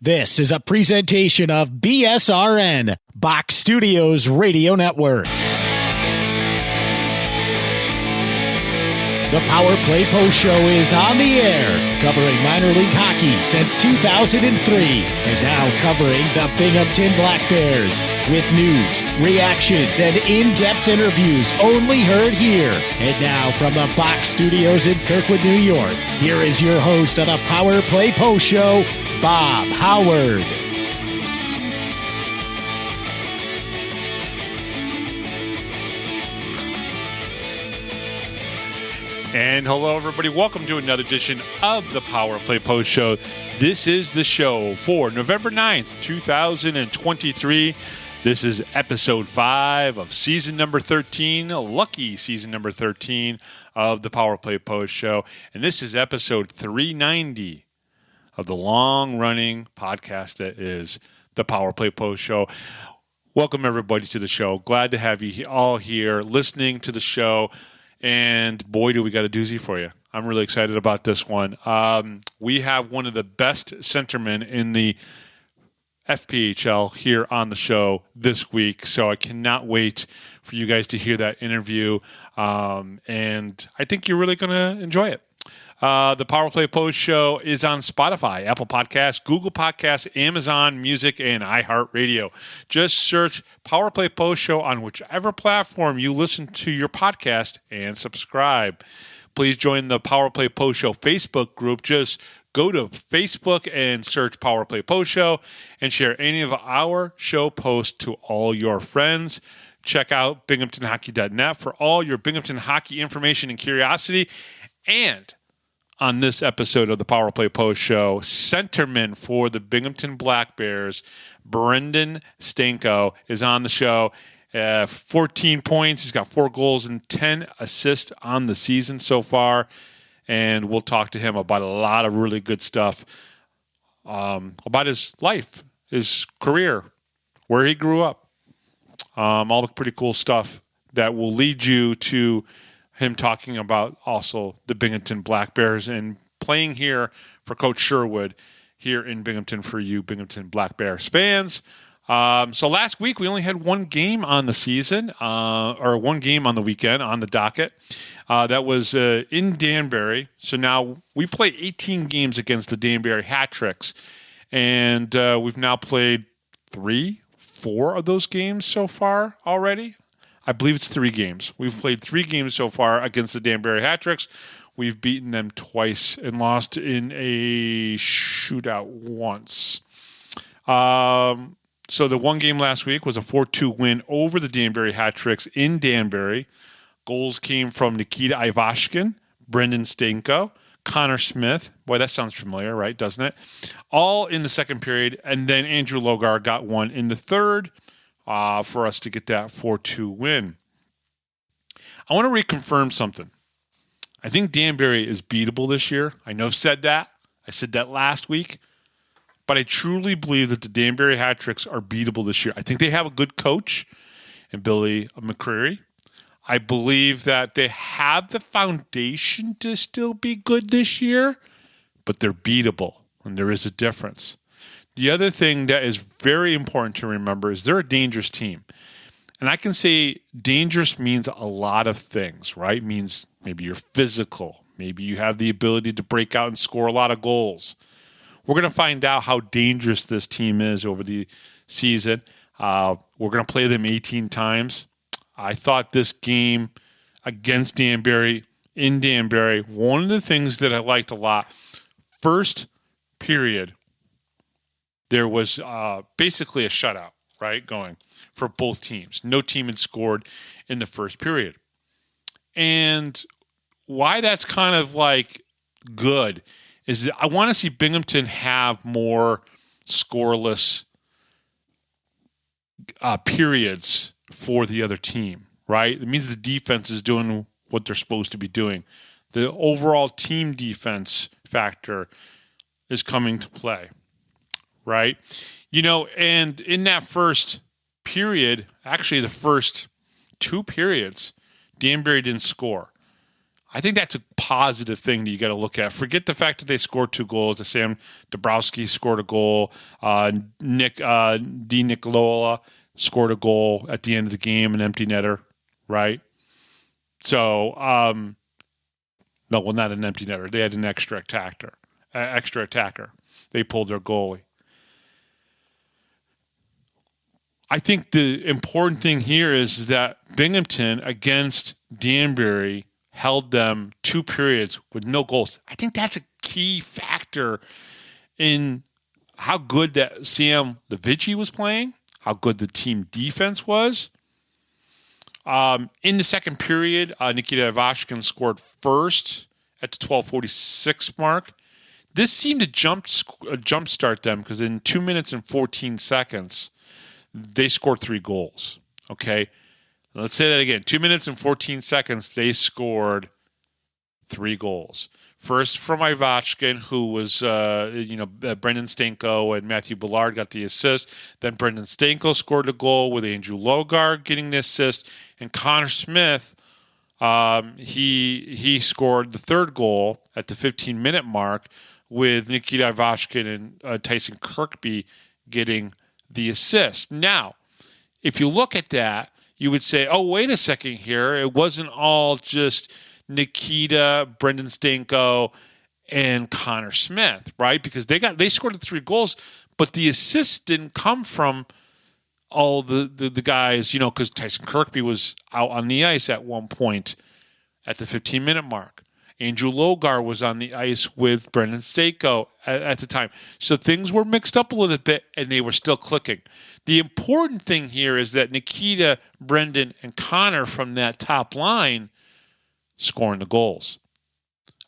This is a presentation of BSRN, Box Studios Radio Network. The Power Play Post Show is on the air, covering minor league hockey since 2003, and now covering the Binghamton Black Bears with news, reactions, and in-depth interviews only heard here. And now from the Box Studios in Kirkwood, New York, here is your host of the Power Play Post Show, Bob Howard. And hello, everybody. Welcome to another edition of the Power Play Post Show. This is the show for November 9th, 2023. This is episode 5 of season number 13, lucky season number 13 of the Power Play Post Show. And this is episode 390 of the long-running podcast that is the Power Play Post Show. Welcome, everybody, to the show. Glad to have you all here listening to the show. And boy, do we got a doozy for you. I'm really excited about this one. We have one of the best centermen in the FPHL here on the show this week. So I cannot wait for you guys to hear that interview. And I think you're really going to enjoy it. The Power Play Post Show is on Spotify, Apple Podcasts, Google Podcasts, Amazon Music, and iHeartRadio. Just search Power Play Post Show on whichever platform you listen to your podcast and subscribe. Please join the Power Play Post Show Facebook group. Just go to Facebook and search Power Play Post Show and share any of our show posts to all your friends. Check out binghamtonhockey.net for all your Binghamton hockey information and curiosity. And on this episode of the Power Play Post Show, centerman for the Binghamton Black Bears, Brenden Stanko, is on the show. 14 points. He's got 4 goals and 10 assists on the season so far. And we'll talk to him about a lot of really good stuff about his life, his career, where he grew up, all the pretty cool stuff that will lead you to him talking about also the Binghamton Black Bears and playing here for Coach Sherwood here in Binghamton for you Binghamton Black Bears fans. So last week we only had one game on the season, or one game on the weekend on the docket. That was in Danbury. So now we play 18 games against the Danbury Hat, and we've now played 4 of those games so far already. I believe it's 3 games. We've played 3 games so far against the Danbury Hat. We've beaten them twice and lost in a shootout once. So the one game last week was a 4-2 win over the Danbury Hat in Danbury. Goals came from Nikita Ivashkin, Brenden Stanko, Connor Smith. Boy, that sounds familiar, right? Doesn't it? All in the second period. And then Andrew Logar got one in the third. For us to get that 4-2 win. I want to reconfirm something. I think Danbury is beatable this year. I know I've said that. I said that last week. But I truly believe that the Danbury Hat are beatable this year. I think they have a good coach in Billy McCreary. I believe that they have the foundation to still be good this year, but they're beatable, and there is a difference. The other thing that is very important to remember is they're a dangerous team. And I can say dangerous means a lot of things, right? It means maybe you're physical. Maybe you have the ability to break out and score a lot of goals. We're going to find out how dangerous this team is over the season. We're going to play them 18 times. I thought this game against Danbury, in Danbury, one of the things that I liked a lot, first period, there was basically a shutout, right, going for both teams. No team had scored in the first period. And why that's kind of like good is that I want to see Binghamton have more scoreless periods for the other team, right? It means the defense is doing what they're supposed to be doing. The overall team defense factor is coming to play. Right? You know, and in that first period, actually the first 2 periods, Danbury didn't score. I think that's a positive thing that you got to look at. Forget the fact that they scored 2 goals. That Sam Dabrowski scored a goal. Nick Nicolola scored a goal at the end of the game, an empty netter, right? So, no, well, not an empty netter. They had an extra attacker. They pulled their goalie. I think the important thing here is that Binghamton against Danbury held them 2 periods with no goals. I think that's a key factor in how good that Sam Levici was playing, how good the team defense was. In the second period, Nikita Ivashkin scored first at the 12:46 mark. This seemed to jumpstart them because in 2 minutes and 14 seconds, they scored 3 goals. Okay, let's say that again. 2 minutes and 14 seconds, they scored 3 goals. First from Ivashkin, who was, Brenden Stanko and Matthew Ballard got the assist. Then Brenden Stanko scored a goal with Andrew Logar getting the assist. And Connor Smith, he scored the 3rd goal at the 15-minute mark with Nikita Ivashkin and Tyson Kirkby getting the assist. Now, if you look at that, you would say, oh, wait a second here. It wasn't all just Nikita, Brenden Stanko, and Connor Smith, right? Because they scored the 3 goals, but the assists didn't come from all the guys, because Tyson Kirkby was out on the ice at one point at the 15-minute mark. Andrew Logar was on the ice with Brenden Stanko at the time. So things were mixed up a little bit, and they were still clicking. The important thing here is that Nikita, Brenden, and Connor from that top line scoring the goals.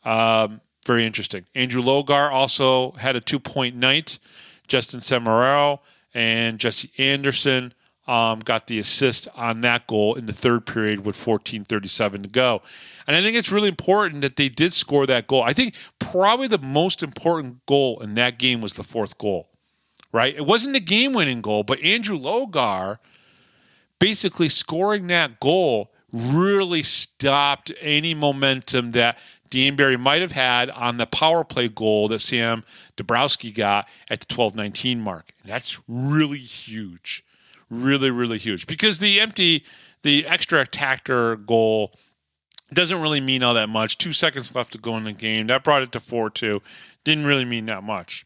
Very interesting. Andrew Logar also had a 2-point night. Justin Semeraro and Jesse Anderson got the assist on that goal in the 3rd period with 14:37 to go. And I think it's really important that they did score that goal. I think probably the most important goal in that game was the 4th goal, right? It wasn't the game-winning goal, but Andrew Logar basically scoring that goal really stopped any momentum that Danbury might have had on the power play goal that Sam Dabrowski got at the 12:19 mark. And that's really huge. Really, really huge. Because the extra attacker goal doesn't really mean all that much. 2 seconds left to go in the game. That brought it to 4-2. Didn't really mean that much.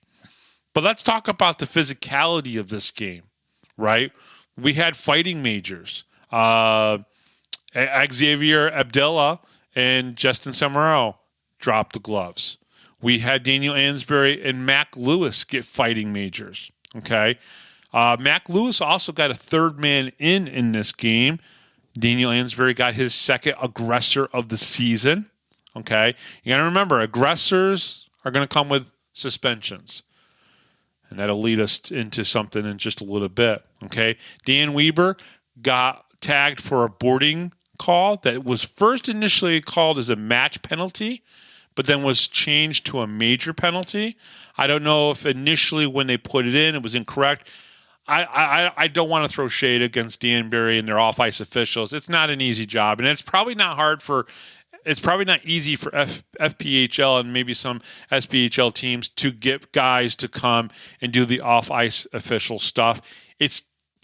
But let's talk about the physicality of this game, right? We had fighting majors. Xavier Abdullah and Justin Semeraro dropped the gloves. We had Daniel Ansbury and Mac Lewis get fighting majors. Okay. Mac Lewis also got a 3rd man in this game. Daniel Ansbury got his 2nd aggressor of the season. Okay. You got to remember, aggressors are going to come with suspensions. And that'll lead us into something in just a little bit. Okay. Dan Weber got tagged for a boarding call that was first initially called as a match penalty, but then was changed to a major penalty. I don't know if initially when they put it in, it was incorrect. I don't want to throw shade against Danbury and their off-ice officials. It's not an easy job, and it's probably not easy for FPHL and maybe some SPHL teams to get guys to come and do the off-ice official stuff.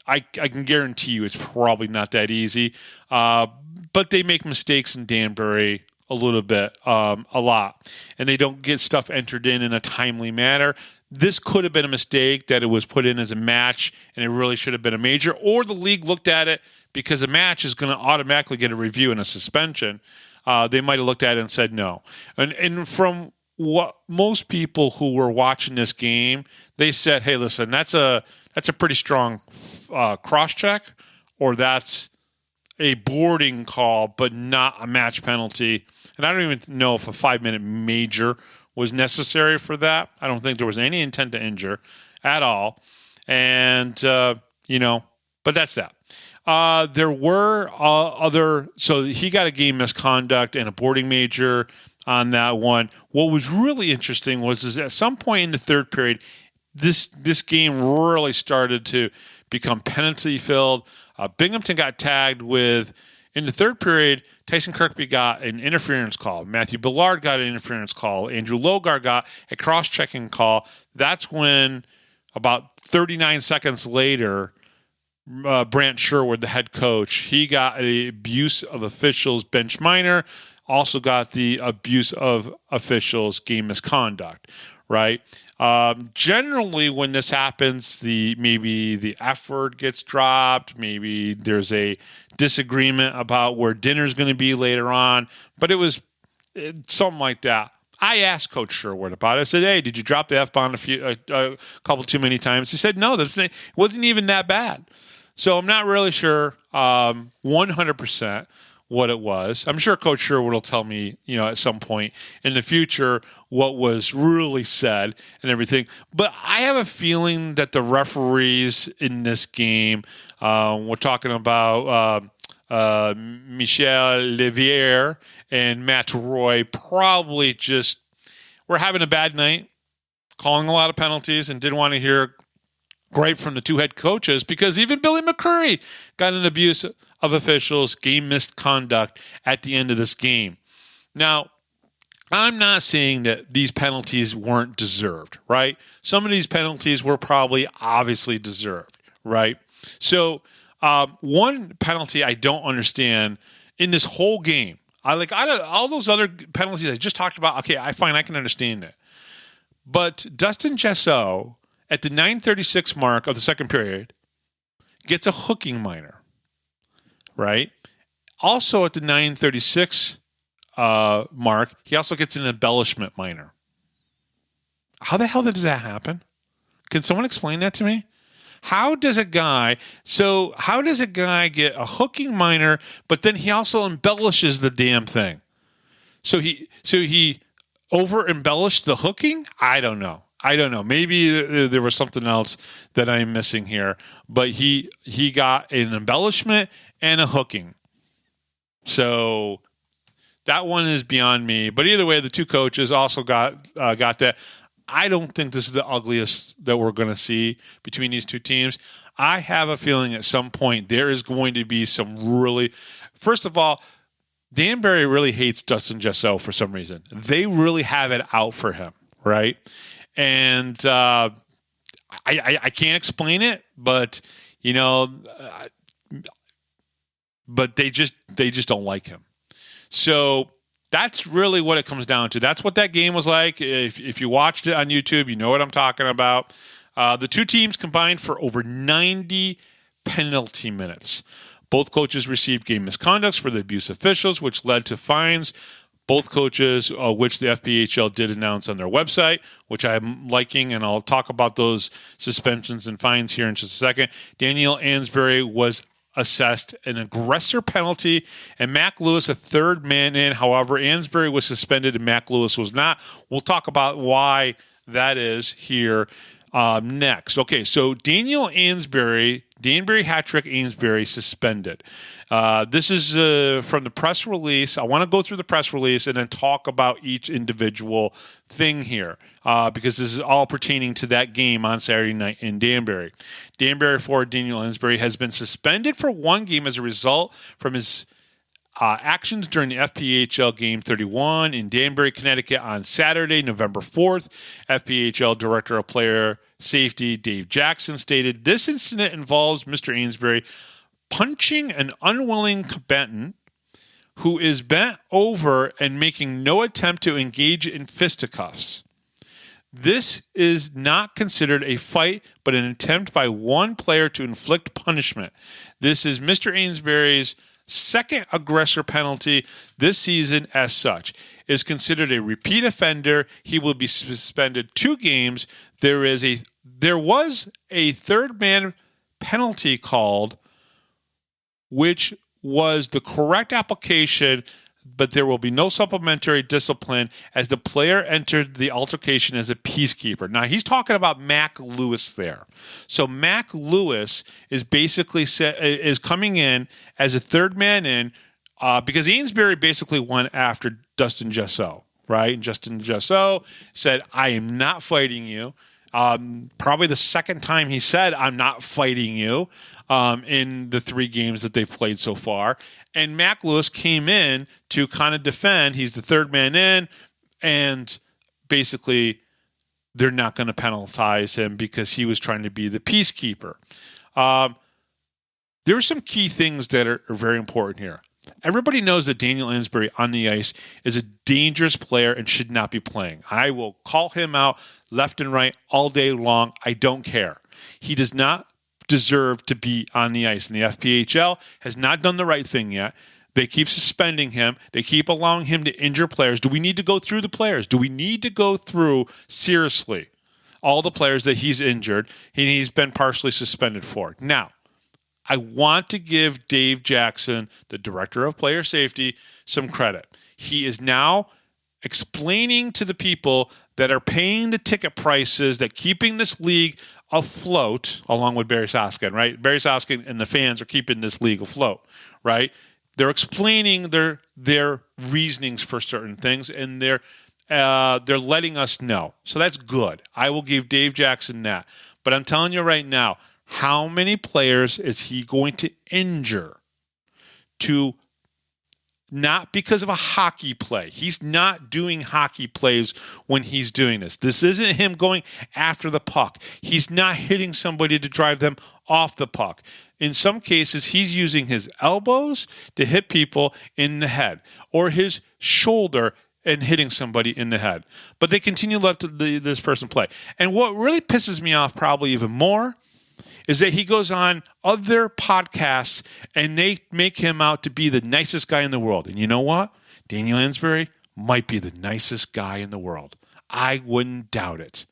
I can guarantee you it's probably not that easy, but they make mistakes in Danbury a little bit, a lot, and they don't get stuff entered in a timely manner. This could have been a mistake that it was put in as a match, and it really should have been a major, or the league looked at it because a match is going to automatically get a review and a suspension. They might have looked at it and said no. And from what most people who were watching this game, they said, hey, listen, that's a pretty strong cross-check, or that's a boarding call, but not a match penalty. And I don't even know if a 5-minute major was necessary for that. I don't think there was any intent to injure at all. And, but that's that. There were so he got a game misconduct and a boarding major on that one. What was really interesting was at some point in the 3rd period, this game really started to become penalty filled. Binghamton got tagged with In the third period, Tyson Kirkby got an interference call. Matthew Billard got an interference call. Andrew Logar got a cross-checking call. That's when, about 39 seconds later, Brant Sherwood, the head coach, he got the abuse of officials bench minor, also got the abuse of officials game misconduct, right? Generally, when this happens, maybe the F word gets dropped, maybe there's a disagreement about where dinner's going to be later on, but it was something like that. I asked Coach Sherwood about it. I said, "Hey, did you drop the F-bomb a couple too many times?" He said, "No, it wasn't even that bad." So I'm not really sure 100% what it was. I'm sure Coach Sherwood will tell me, at some point in the future what was really said and everything. But I have a feeling that the referees in this game, we're talking about Michel Livier and Matt Roy, probably just were having a bad night, calling a lot of penalties, and didn't want to hear gripe from the two head coaches, because even Billy McCurry got an abuse of officials, game misconduct at the end of this game. Now, I'm not saying that these penalties weren't deserved, right? Some of these penalties were probably obviously deserved, right? So one penalty I don't understand in this whole game, all those other penalties I just talked about, okay, I can understand it. But Dustin Jesseau, at the 9:36 mark of the second period, gets a hooking minor, right? Also at the 9:36 mark, he also gets an embellishment minor. How the hell does that happen? Can someone explain that to me? How does a guy get a hooking minor, but then he also embellishes the damn thing? So he over-embellished the hooking? I don't know. Maybe there was something else that I'm missing here, but he got an embellishment and a hooking. So that one is beyond me. But either way, the two coaches also got that. I don't think this is the ugliest that we're going to see between these two teams. I have a feeling at some point there is going to be some really. First of all, Danbury really hates Dustin Jesseau for some reason. They really have it out for him, right? And I can't explain it, but but they just don't like him. So that's really what it comes down to. That's what that game was like. If you watched it on YouTube, you know what I'm talking about. The two teams combined for over 90 penalty minutes. Both coaches received game misconducts for the abuse officials, which led to fines. Both coaches, which the FPHL did announce on their website, which I'm liking, and I'll talk about those suspensions and fines here in just a second. Daniel Ansbury was assessed an aggressor penalty, and Mac Lewis a third man in. However, Ansbury was suspended and Mac Lewis was not. We'll talk about why that is here next. Okay, so Daniel Ansbury, Danbury Hat Trick Ansbury suspended. This is from the press release. I want to go through the press release and then talk about each individual thing here because this is all pertaining to that game on Saturday night in Danbury. Danbury forward Daniel Ansbury has been suspended for one game as a result from his actions during the FPHL Game 31 in Danbury, Connecticut on Saturday, November 4th. FPHL Director of Player Safety Dave Jackson stated, "This incident involves Mr. Ansbury punching an unwilling combatant who is bent over and making no attempt to engage in fisticuffs. This is not considered a fight, but an attempt by one player to inflict punishment. This is Mr. Ansbury's second aggressor penalty this season. As such, is considered a repeat offender. He will be suspended 2 games. There was a third man penalty called, which was the correct application, but there will be no supplementary discipline as the player entered the altercation as a peacekeeper." Now, he's talking about Mac Lewis there. So Mac Lewis is basically is coming in as a third man in because Ansbury basically went after Dustin Jesseau, right? And Dustin Jesseau said, "I am not fighting you." Probably the second time he said, "I'm not fighting you." in the 3 games that they've played so far. And Mac Lewis came in to kind of defend. He's the third man in, and basically they're not going to penalize him because he was trying to be the peacekeeper. There are some key things that are very important here. Everybody knows that Daniel Ansbury on the ice is a dangerous player and should not be playing. I will call him out left and right all day long. I don't care. He does not deserve to be on the ice. And the FPHL has not done the right thing yet. They keep suspending him. They keep allowing him to injure players. Do we need to go through the players? Do we need to go through, seriously, all the players that he's injured and he's been partially suspended for? Now, I want to give Dave Jackson, the director of player safety, some credit. He is now explaining to the people that are paying the ticket prices that keeping this league afloat, along with Barry Soskin, right? Barry Soskin and the fans are keeping this league afloat, right? They're explaining their reasonings for certain things, and they're letting us know. So that's good. I will give Dave Jackson that. But I'm telling you right now, how many players is he going to injure to not because of a hockey play? He's not doing hockey plays when he's doing this. This isn't him going after the puck. He's not hitting somebody to drive them off the puck. In some cases, he's using his elbows to hit people in the head or his shoulder and hitting somebody in the head. But they continue to let this person play. And what really pisses me off probably even more is that he goes on other podcasts and they make him out to be the nicest guy in the world. And you know what? Daniel Ansbury might be the nicest guy in the world. I wouldn't doubt it.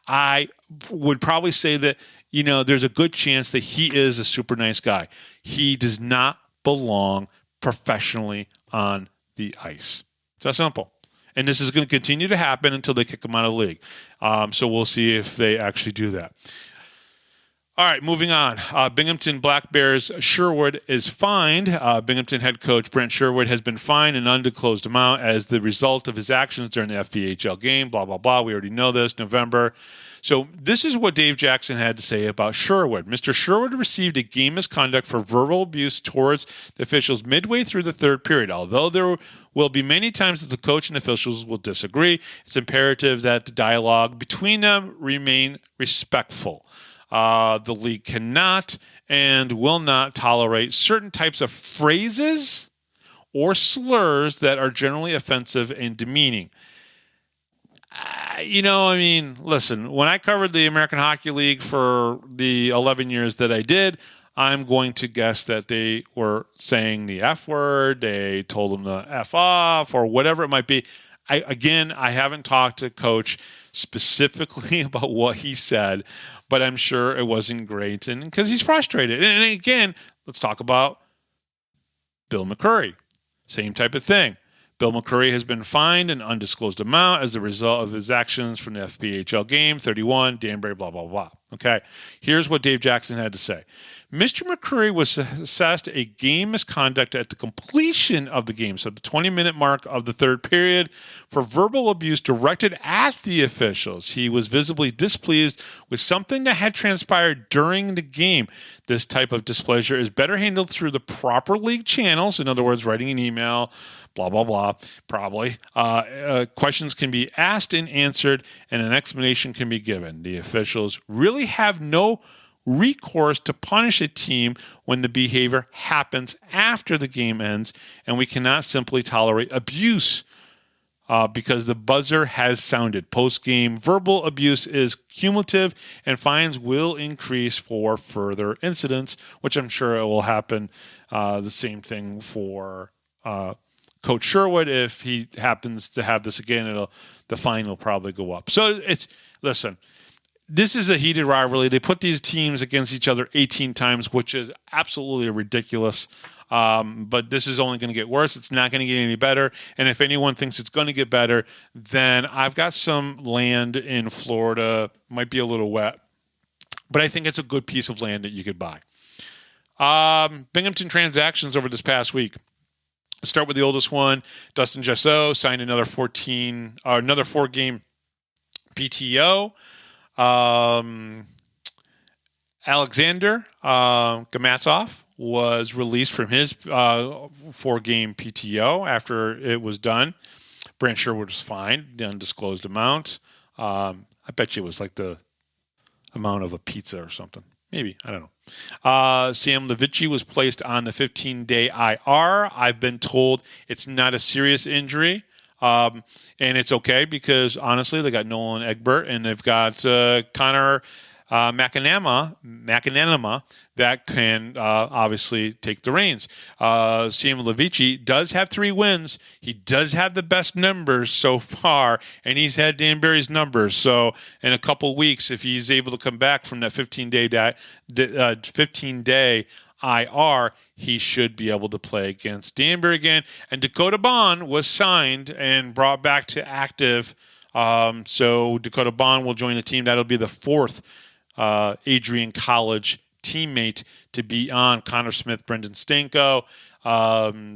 I would probably say that, there's a good chance that he is a super nice guy. He does not belong professionally on the ice. It's that simple. And this is going to continue to happen until they kick him out of the league. So we'll see if they actually do that. All right, moving on. Binghamton Black Bears Sherwood is fined. Binghamton head coach Brent Sherwood has been fined an undisclosed amount as the result of his actions during the FPHL game, blah, blah, blah. We already know this, November. So this is what Dave Jackson had to say about Sherwood. Mr. Sherwood received a game misconduct for verbal abuse towards the officials midway through the third period. Although there will be many times that the coach and officials will disagree, it's imperative that the dialogue between them remain respectful. The league cannot and will not tolerate certain types of phrases or slurs that are generally offensive and demeaning. Listen, when I covered the American Hockey League for the 11 years that I did, I'm going to guess that they were saying the F word, they told them to F off, or whatever it might be. I haven't talked to Coach specifically about what he said, but I'm sure it wasn't great, and because he's frustrated. And again, let's talk about Bill McCurry. Same type of thing. Bill McCurry has been fined an undisclosed amount as a result of his actions from the FPHL game, 31, Danbury, blah, blah, blah. Okay, here's what Dave Jackson had to say. Mr. McCurry was assessed a game misconduct at the completion of the game, so the 20-minute mark of the third period, for verbal abuse directed at the officials. He was visibly displeased with something that had transpired during the game. This type of displeasure is better handled through the proper league channels, in other words, writing an email, blah, blah, blah, probably. Questions can be asked and answered, and an explanation can be given. The officials really have no recourse to punish a team when the behavior happens after the game ends, and we cannot simply tolerate abuse because the buzzer has sounded. Post-game verbal abuse is cumulative, and fines will increase for further incidents, which I'm sure it will happen. The same thing for Coach Sherwood. If he happens to have this again, the fine will probably go up. So listen, this is a heated rivalry. They put these teams against each other 18 times, which is absolutely ridiculous. But this is only going to get worse. It's not going to get any better. And if anyone thinks it's going to get better, then I've got some land in Florida. Might be a little wet, but I think it's a good piece of land that you could buy. Binghamton transactions over this past week. Let's start with the oldest one. Dustin Jesseau signed another 4-game PTO. Alexander Gamatsov was released from his 4-game PTO after it was done. Brant Sherwood was fined, the undisclosed amount. I bet you it was like the amount of a pizza or something. Maybe. I don't know. Sam Levici was placed on the 15-day IR. I've been told it's not a serious injury. And it's okay because, honestly, they got Nolan Egbert and they've got Connor McAnanama that can obviously take the reins. Sam Levici does have 3 wins. He does have the best numbers so far, and he's had Danbury's numbers. So in a couple weeks, if he's able to come back from that 15-day IR, he should be able to play against Danbury again. And Dakota Bond was signed and brought back to active. So Dakota Bond will join the team. That'll be the 4th Adrian College teammate to be on Connor Smith, Brenden Stanko,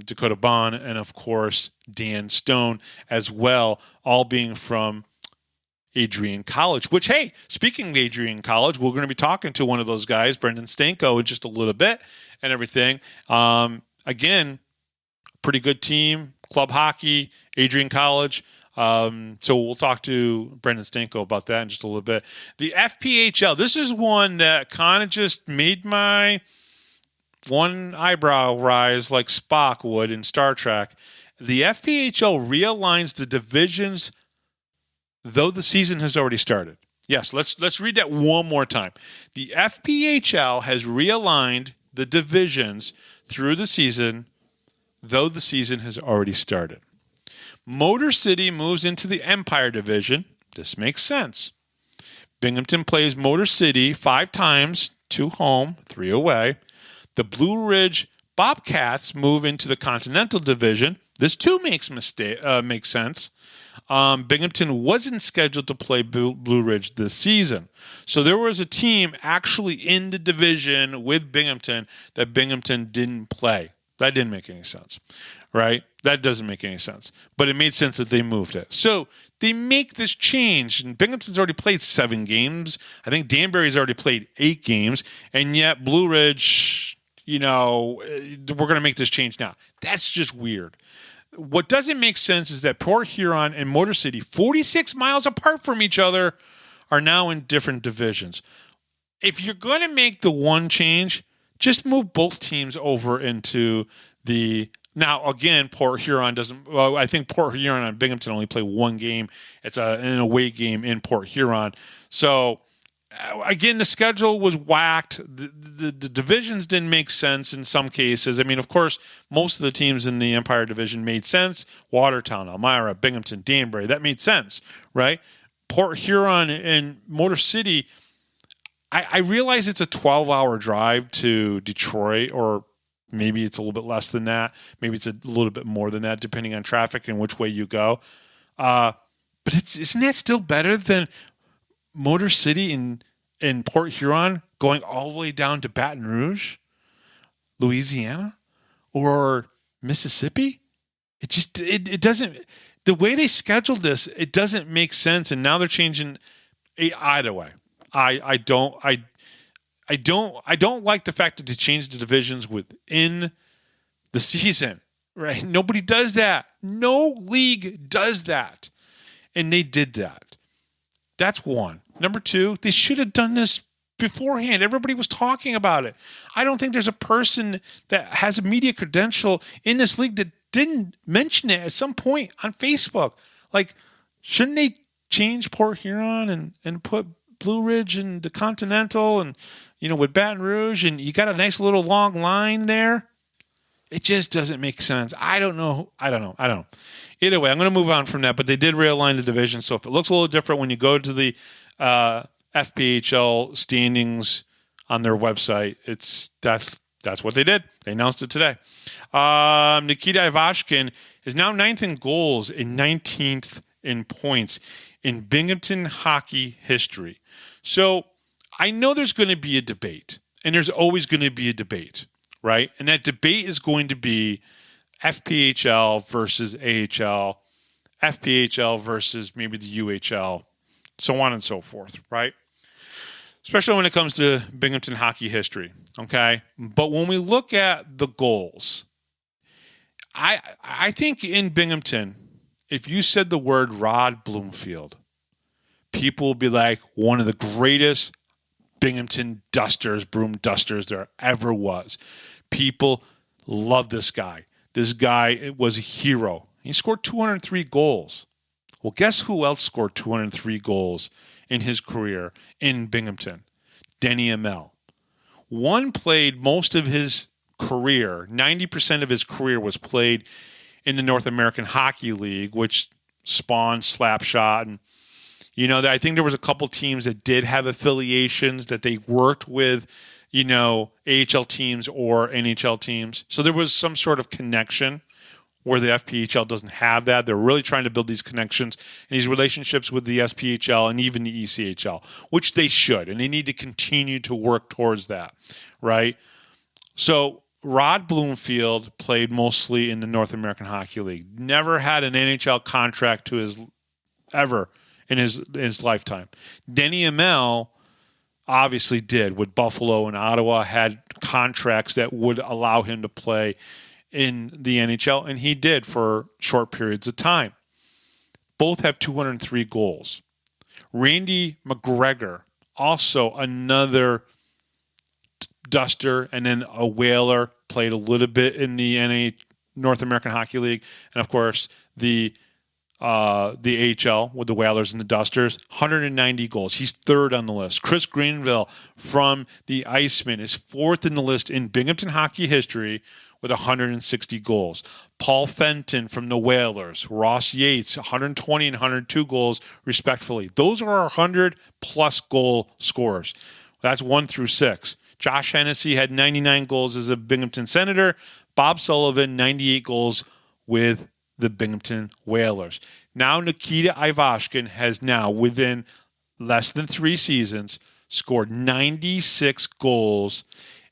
Dakota Bond, and of course Dan Stone as well, all being from Adrian College, which, hey, speaking of Adrian College, we're going to be talking to one of those guys, Brenden Stanko, in just a little bit and everything. Again, pretty good team, club hockey, Adrian College. So we'll talk to Brenden Stanko about that in just a little bit. The FPHL, this is one that kind of just made my one eyebrow rise like Spock would in Star Trek. The FPHL realigns the divisions, though the season has already started. Yes, let's read that one more time. The FPHL has realigned the divisions through the season, though the season has already started. Motor City moves into the Empire Division. This makes sense. Binghamton plays Motor City 5 times, 2 home, 3 away. The Blue Ridge Bobcats move into the Continental Division. This too makes sense. Binghamton wasn't scheduled to play Blue Ridge this season. So there was a team actually in the division with Binghamton that Binghamton didn't play. That didn't make any sense, right? That doesn't make any sense. But it made sense that they moved it. So they make this change. And Binghamton's already played 7 games. I think Danbury's already played 8 games. And yet Blue Ridge, we're going to make this change now. That's just weird. What doesn't make sense is that Port Huron and Motor City, 46 miles apart from each other, are now in different divisions. If you're going to make the one change, just move both teams over into the... Now, again, Port Huron doesn't... Well, I think Port Huron and Binghamton only play 1 game. It's an away game in Port Huron. So, again, the schedule was whacked. The divisions didn't make sense in some cases. I mean, of course, most of the teams in the Empire Division made sense. Watertown, Elmira, Binghamton, Danbury. That made sense, right? Port Huron and Motor City... I realize it's a 12-hour drive to Detroit, or maybe it's a little bit less than that. Maybe it's a little bit more than that, depending on traffic and which way you go. But isn't that still better than Motor City in Port Huron going all the way down to Baton Rouge, Louisiana, or Mississippi? It doesn't. The way they scheduled this, it doesn't make sense. And now they're changing either way. I don't like the fact that they changed the divisions within the season, right? Nobody does that. No league does that. And they did that. That's one. Number 2, they should have done this beforehand. Everybody was talking about it. I don't think there's a person that has a media credential in this league that didn't mention it at some point on Facebook. Like, shouldn't they change Port Huron and put Blue Ridge and the Continental and, with Baton Rouge, and you got a nice little long line there? It just doesn't make sense. I don't know. Either way, I'm going to move on from that, but they did realign the division. So if it looks a little different when you go to the FPHL standings on their website, that's what they did. They announced it today. Nikita Ivashkin is now 9th in goals and 19th in points in Binghamton hockey history. So I know there's going to be a debate, and there's always going to be a debate, right? And that debate is going to be FPHL versus AHL, FPHL versus maybe the UHL, so on and so forth, right? especially when it comes to Binghamton hockey history. Okay, but when we look at the goals, I think in Binghamton, if you said the word Rod Bloomfield, people will be like one of the greatest Binghamton broom dusters there ever was. People love this guy. This guy was a hero. He scored 203 goals. Well, guess who else scored 203 goals in his career in Binghamton? Denny Amell. One played most of his career, 90% of his career was played in the North American Hockey League, which spawned Slapshot. And, I think there was a couple teams that did have affiliations that they worked with, AHL teams or NHL teams. So there was some sort of connection where the FPHL doesn't have that. They're really trying to build these connections and these relationships with the SPHL and even the ECHL, which they should, and they need to continue to work towards that, right? So Rod Bloomfield played mostly in the North American Hockey League. Never had an NHL contract ever in his lifetime. Denny Amell obviously did with Buffalo and Ottawa, had contracts that would allow him to play in the NHL, and he did for short periods of time. Both have 203 goals. Randy McGregor, also another duster and then a whaler, played a little bit in the North American Hockey League, and of course the AHL with the Whalers and the Dusters, 190 goals. He's third on the list. Chris Greenville from the Icemen is fourth in the list in Binghamton hockey history with 160 goals. Paul Fenton from the Whalers, Ross Yates, 120 and 102 goals, respectively. Those are our 100-plus goal scorers. That's 1 through 6. Josh Hennessy had 99 goals as a Binghamton Senator. Bob Sullivan, 98 goals with the Binghamton Whalers. Now Nikita Ivashkin has now, within less than 3 seasons, scored 96 goals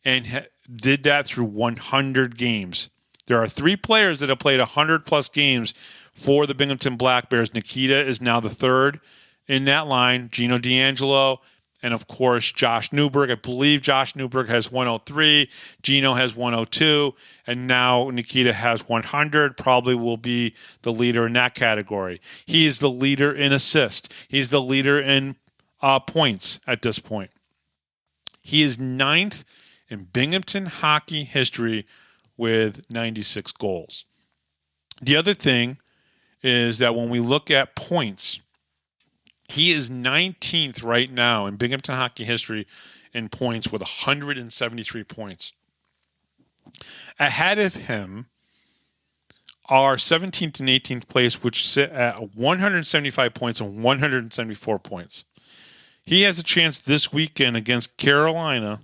and did that through 100 games. There are 3 players that have played 100-plus games for the Binghamton Black Bears. Nikita is now the third in that line. Gino D'Angelo, and of course, Josh Newberg. I believe Josh Newberg has 103. Gino has 102. And now Nikita has 100. Probably will be the leader in that category. He is the leader in assists. He's the leader in points at this point. He is 9th in Binghamton hockey history with 96 goals. The other thing is that when we look at points, he is 19th right now in Binghamton hockey history in points with 173 points. Ahead of him are 17th and 18th place, which sit at 175 points and 174 points. He has a chance this weekend against Carolina.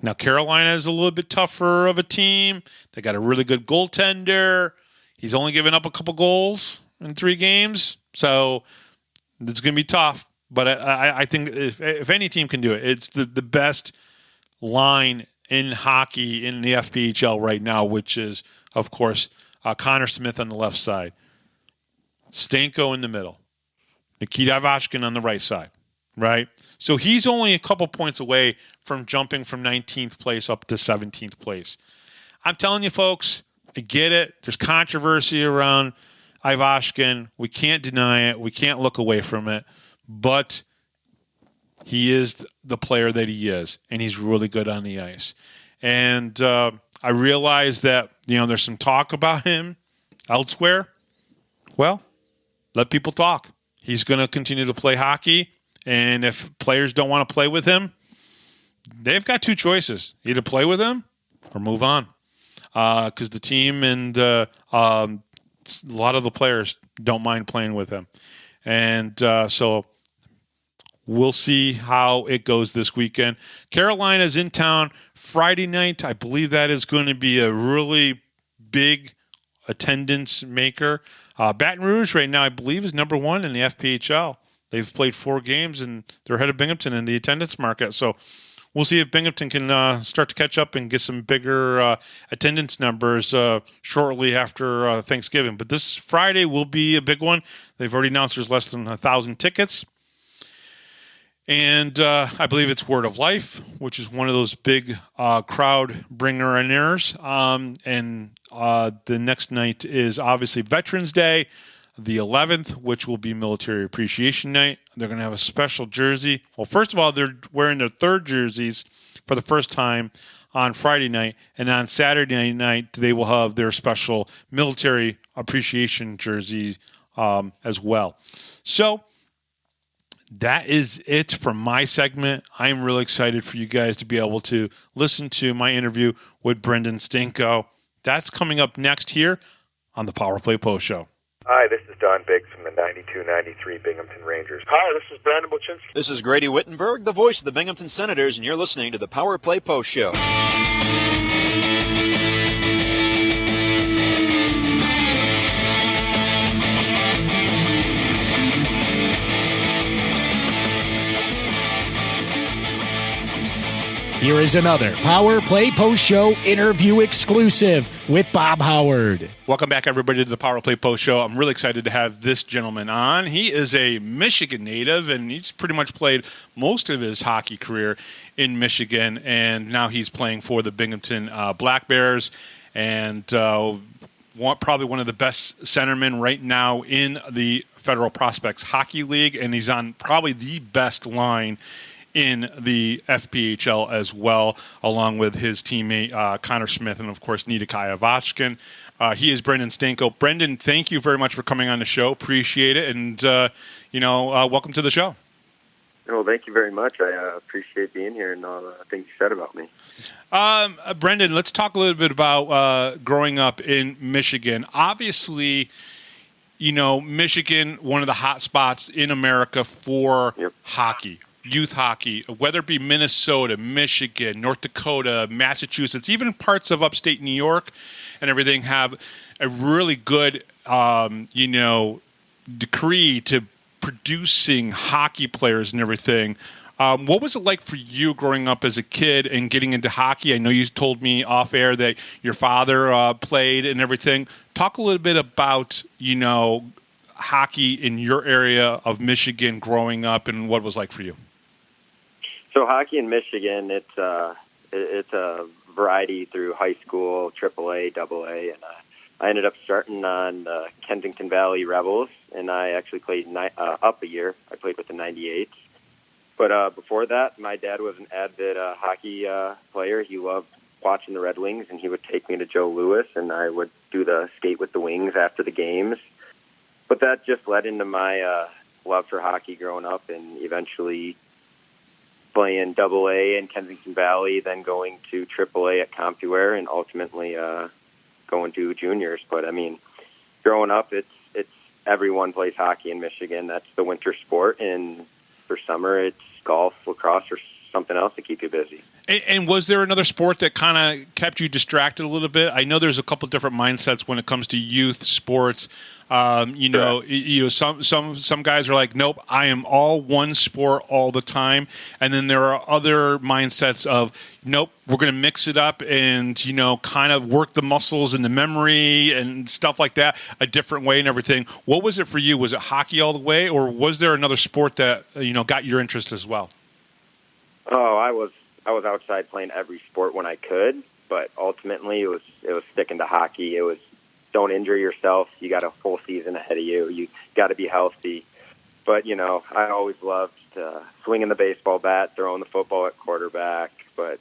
Now, Carolina is a little bit tougher of a team. They got a really good goaltender. He's only given up a couple goals in 3 games, so it's going to be tough. But I think if any team can do it, it's the best line in hockey in the FPHL right now, which is, of course, Connor Smith on the left side, Stanko in the middle, Nikita Ivashkin on the right side, right? So he's only a couple points away from jumping from 19th place up to 17th place. I'm telling you, folks, I get it. There's controversy around Ivashkin. We can't deny it. We can't look away from it. But he is the player that he is, and he's really good on the ice. And I realize that, there's some talk about him elsewhere. Well, let people talk. He's going to continue to play hockey, and if players don't want to play with him, they've got 2 choices. Either play with him or move on. Because the team and a lot of the players don't mind playing with him. And so we'll see how it goes this weekend. Carolina's in town Friday night. I believe that is going to be a really big attendance maker. Baton Rouge right now, I believe, is number 1 in the FPHL. They've played 4 games, and they're ahead of Binghamton in the attendance market. So we'll see if Binghamton can start to catch up and get some bigger attendance numbers shortly after Thanksgiving. But this Friday will be a big one. They've already announced there's less than 1,000 tickets. And I believe it's Word of Life, which is one of those big crowd bringer-inners. And the next night is obviously Veterans Day, the 11th, which will be Military Appreciation Night. They're going to have a special jersey. Well, first of all, they're wearing their third jerseys for the first time on Friday night. And on Saturday night, they will have their special Military Appreciation jersey as well. So that is it for my segment. I'm really excited for you guys to be able to listen to my interview with Brenden Stanko. That's coming up next here on the Power Play Post Show. Hi, this is Don Biggs from the 92-93 Binghamton Rangers. Hi, this is Brandon Buchinski. This is Grady Wittenberg, the voice of the Binghamton Senators, and you're listening to the Power Play Post Show. Here is another Power Play Post Show interview exclusive with Bob Howard. Welcome back, everybody, to the Power Play Post Show. I'm really excited to have this gentleman on. He is a Michigan native, and he's pretty much played most of his hockey career in Michigan, and now he's playing for the Binghamton Black Bears, and probably one of the best centermen right now in the Federal Prospects Hockey League, and he's on probably the best line in the FPHL as well, along with his teammate Connor Smith and, of course, Nita Kayavashkin. He is Brenden Stanko. Brenden, thank you very much for coming on the show. Appreciate it. And, welcome to the show. Well, thank you very much. I appreciate being here and all the things you said about me. Brenden, let's talk a little bit about growing up in Michigan. Obviously, Michigan, one of the hot spots in America for hockey. Youth hockey, whether it be Minnesota, Michigan, North Dakota, Massachusetts, even parts of upstate New York and everything have a really good, decree to producing hockey players and everything. What was it like for you growing up as a kid and getting into hockey? I know you told me off air that your father played and everything. Talk a little bit about, hockey in your area of Michigan growing up and what it was like for you. So hockey in Michigan, it's a variety through high school, AAA, AA, and I ended up starting on the Kensington Valley Rebels, and I actually played up a year. I played with the 98s. But before that, my dad was an avid hockey player. He loved watching the Red Wings, and he would take me to Joe Louis, and I would do the skate with the Wings after the games. But that just led into my love for hockey growing up, and eventually playing AA in Kensington Valley, then going to AAA at CompuWare, and ultimately going to juniors. But I mean, growing up, it's everyone plays hockey in Michigan. That's the winter sport, and for summer, it's golf, lacrosse, or something else to keep you busy. And was there another sport that kind of kept you distracted a little bit? I know there's a couple different mindsets when it comes to youth sports. Some guys are like, nope, I am all one sport all the time. And then there are other mindsets of, nope, we're going to mix it up and, kind of work the muscles and the memory and stuff like that a different way and everything. What was it for you? Was it hockey all the way, or was there another sport that, got your interest as well? Oh, I was outside playing every sport when I could, but ultimately it was sticking to hockey. It was, don't injure yourself. You got a full season ahead of you. You got to be healthy. But, I always loved swinging the baseball bat, throwing the football at quarterback. But,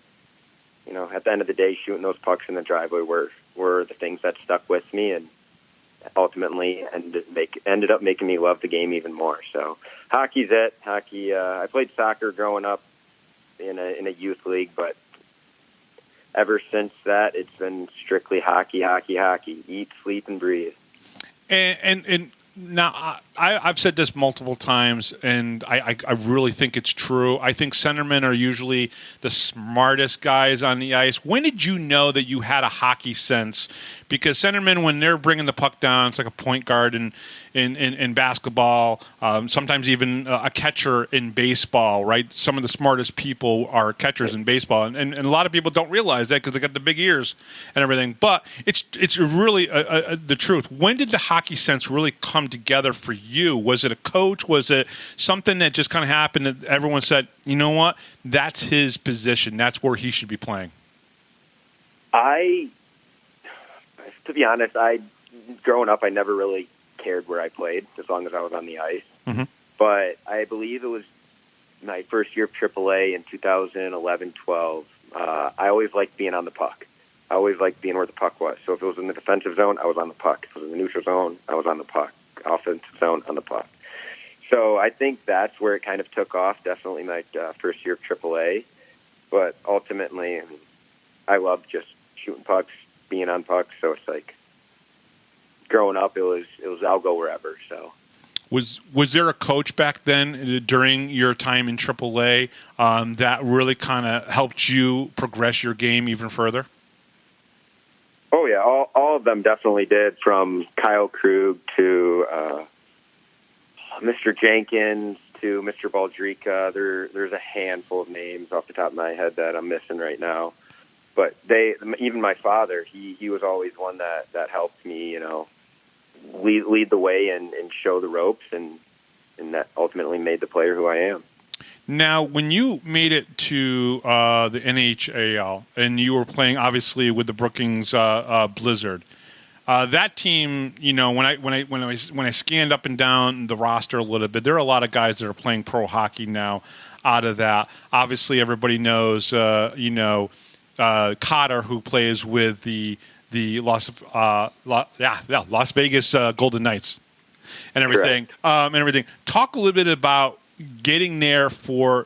at the end of the day, shooting those pucks in the driveway were the things that stuck with me and ultimately ended up making me love the game even more. So hockey's it. Hockey, I played soccer growing up in a youth league, but ever since that, it's been strictly hockey, eat, sleep, and breathe. And now I've said this multiple times, and I really think it's true. I think centermen are usually the smartest guys on the ice. When did you know that you had a hockey sense? Because centermen, when they're bringing the puck down, it's like a point guard in basketball, sometimes even a catcher in baseball, right? Some of the smartest people are catchers in baseball, and a lot of people don't realize that because they got the big ears and everything. But it's really the truth. When did the hockey sense really come come together for you? Was it a coach? Was it something that just kind of happened that everyone said, you know what, that's his position. That's where he should be playing? To be honest, growing up, I never really cared where I played as long as I was on the ice. Mm-hmm. But I believe it was my first year of AAA in 2011-12. I always liked being on the puck. I always liked being where the puck was. So if it was in the defensive zone, I was on the puck. If it was in the neutral zone, I was on the puck. Offensive zone, on the puck. So I think that's where it kind of took off, definitely my first year of AAA. But ultimately, I loved just shooting pucks, being on pucks. So it's like growing up, it was I'll go wherever. So was there a coach back then during your time in AAA that really kind of helped you progress your game even further? Oh yeah, all of them definitely did. From Kyle Krug to Mr. Jenkins to Mr. Baldrica. There's a handful of names off the top of my head that I'm missing right now. But even my father, he was always one that helped me, lead the way and show the ropes, and that ultimately made the player who I am. Now, when you made it to the NAHL and you were playing, obviously, with the Brookings Blizzard, that team, when I scanned up and down the roster a little bit, there are a lot of guys that are playing pro hockey now. Out of that, obviously, everybody knows, Cotter, who plays with the Las Vegas Golden Knights and everything. Talk a little bit about getting there for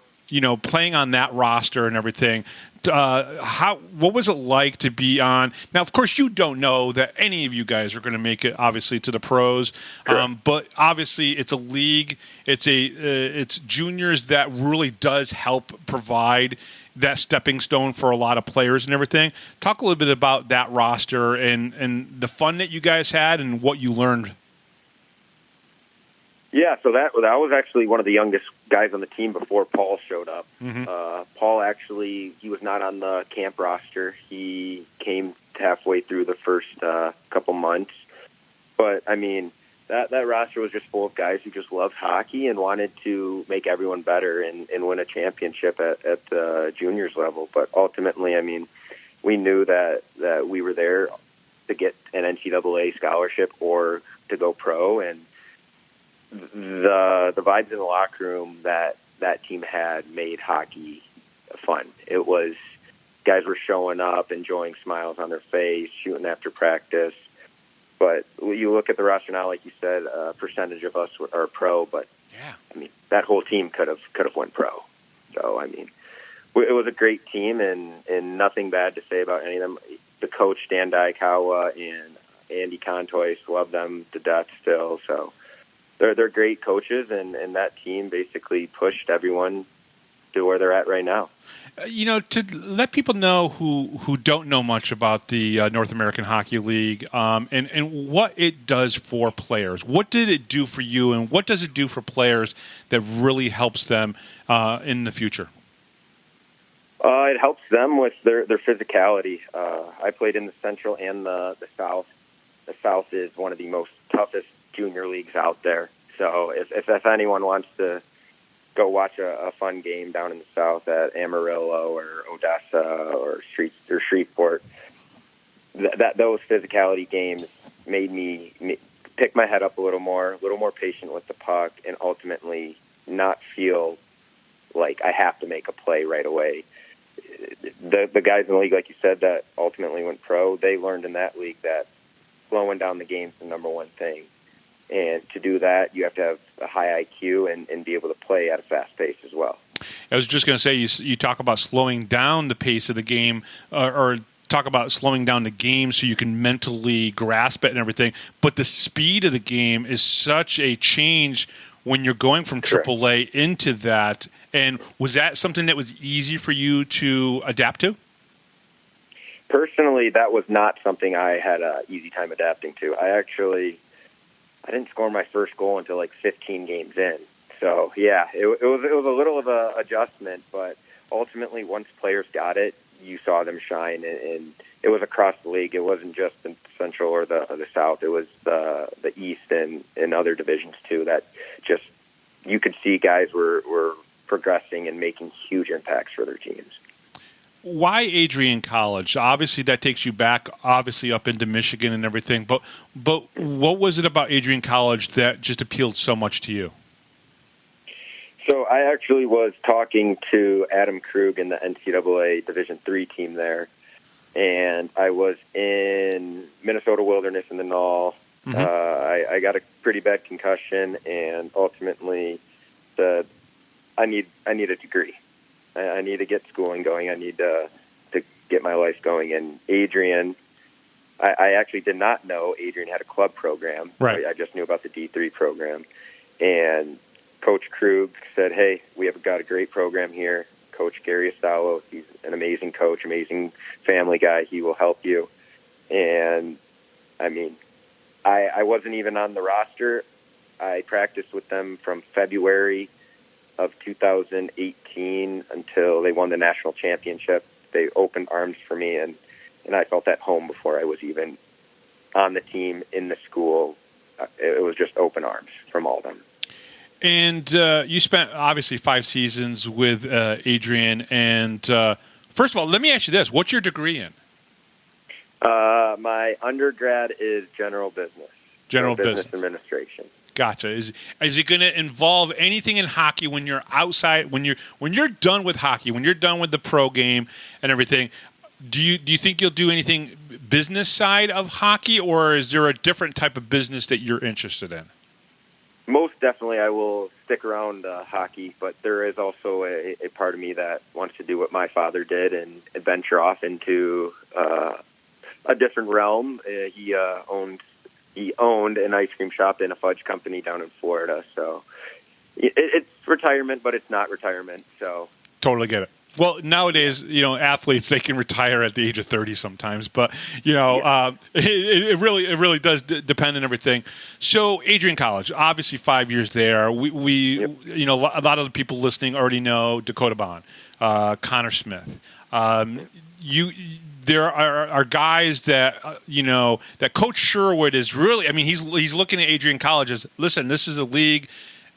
playing on that roster and everything. What was it like to be on? Now, of course, you don't know that any of you guys are going to make it, obviously, to the pros. But obviously, it's a league. It's juniors that really does help provide that stepping stone for a lot of players and everything. Talk a little bit about that roster and the fun that you guys had and what you learned. Yeah, so that was actually one of the youngest guys on the team before Paul showed up. Mm-hmm. Paul he was not on the camp roster. He came halfway through the first couple months. But, I mean, that roster was just full of guys who just loved hockey and wanted to make everyone better and win a championship at the juniors level. But ultimately, I mean, we knew that we were there to get an NCAA scholarship or to go pro, and the vibes in the locker room that team had made hockey fun. It was guys were showing up, enjoying smiles on their face, shooting after practice. But you look at the roster now, like you said, a percentage of us are pro. But yeah, I mean, that whole team could have went pro. So I mean, it was a great team, and nothing bad to say about any of them. The coach Dan Daikawa and Andy Contois, love them to death still. So they're great coaches, and that team basically pushed everyone to where they're at right now. To let people know who don't know much about the North American Hockey League and what it does for players. What did it do for you, and what does it do for players that really helps them in the future? It helps them with their physicality. I played in the Central and the South. The South is one of the most toughest junior leagues out there. So if anyone wants to go watch a fun game down in the South at Amarillo or Odessa or Shreveport, those physicality games made me pick my head up a little more patient with the puck, and ultimately not feel like I have to make a play right away. The guys in the league, like you said, that ultimately went pro, they learned in that league that slowing down the game is the number one thing. And to do that, you have to have a high IQ and be able to play at a fast pace as well. I was just going to say, you talk about slowing down the pace of the game, or talk about slowing down the game so you can mentally grasp it and everything. But the speed of the game is such a change when you're going from AAA into that. And was that something that was easy for you to adapt to? Personally, that was not something I had an easy time adapting to. I didn't score my first goal until like 15 games in. So, yeah, it was a little of an adjustment, but ultimately once players got it, you saw them shine, and it was across the league. It wasn't just in Central or the South. It was the East and other divisions too. That just you could see guys were progressing and making huge impacts for their teams. Why Adrian College? Obviously, that takes you back, obviously up into Michigan and everything. But what was it about Adrian College that just appealed so much to you? So I actually was talking to Adam Krug in the NCAA Division III team there, and I was in Minnesota Wilderness in the NAHL. Mm-hmm. I got a pretty bad concussion, and ultimately said, I need a degree. I need to get schooling going. I need to get my life going. And Adrian, I actually did not know Adrian had a club program. Right. I just knew about the D3 program. And Coach Krug said, hey, we have got a great program here. Coach Gary Astalos, he's an amazing coach, amazing family guy. He will help you. And, I mean, I wasn't even on the roster. I practiced with them from February of 2018 until they won the national championship. They opened arms for me, and I felt at home before I was even on the team, in the school. It was just open arms from all of them. And you spent, obviously, 5 seasons with Adrian. And first of all, let me ask you this. What's your degree in? My undergrad is general business. General business administration. Gotcha. Is it going to involve anything in hockey when you're outside, when you're done with hockey, when you're done with the pro game and everything? Do you think you'll do anything business side of hockey, or is there a different type of business that you're interested in? Most definitely, I will stick around hockey, but there is also a part of me that wants to do what my father did and venture off into a different realm. He owned an ice cream shop and a fudge company down in Florida. So it's retirement, but it's not retirement. So totally get it. Well, nowadays, athletes, they can retire at the age of 30 sometimes, but it really does depend on everything. So, Adrian College, obviously 5 years there. We Yep. A lot of the people listening already know Dakota Bond, Connor Smith. There are guys that that Coach Sherwood is really. I mean, he's looking at Adrian College as, listen, this is a league,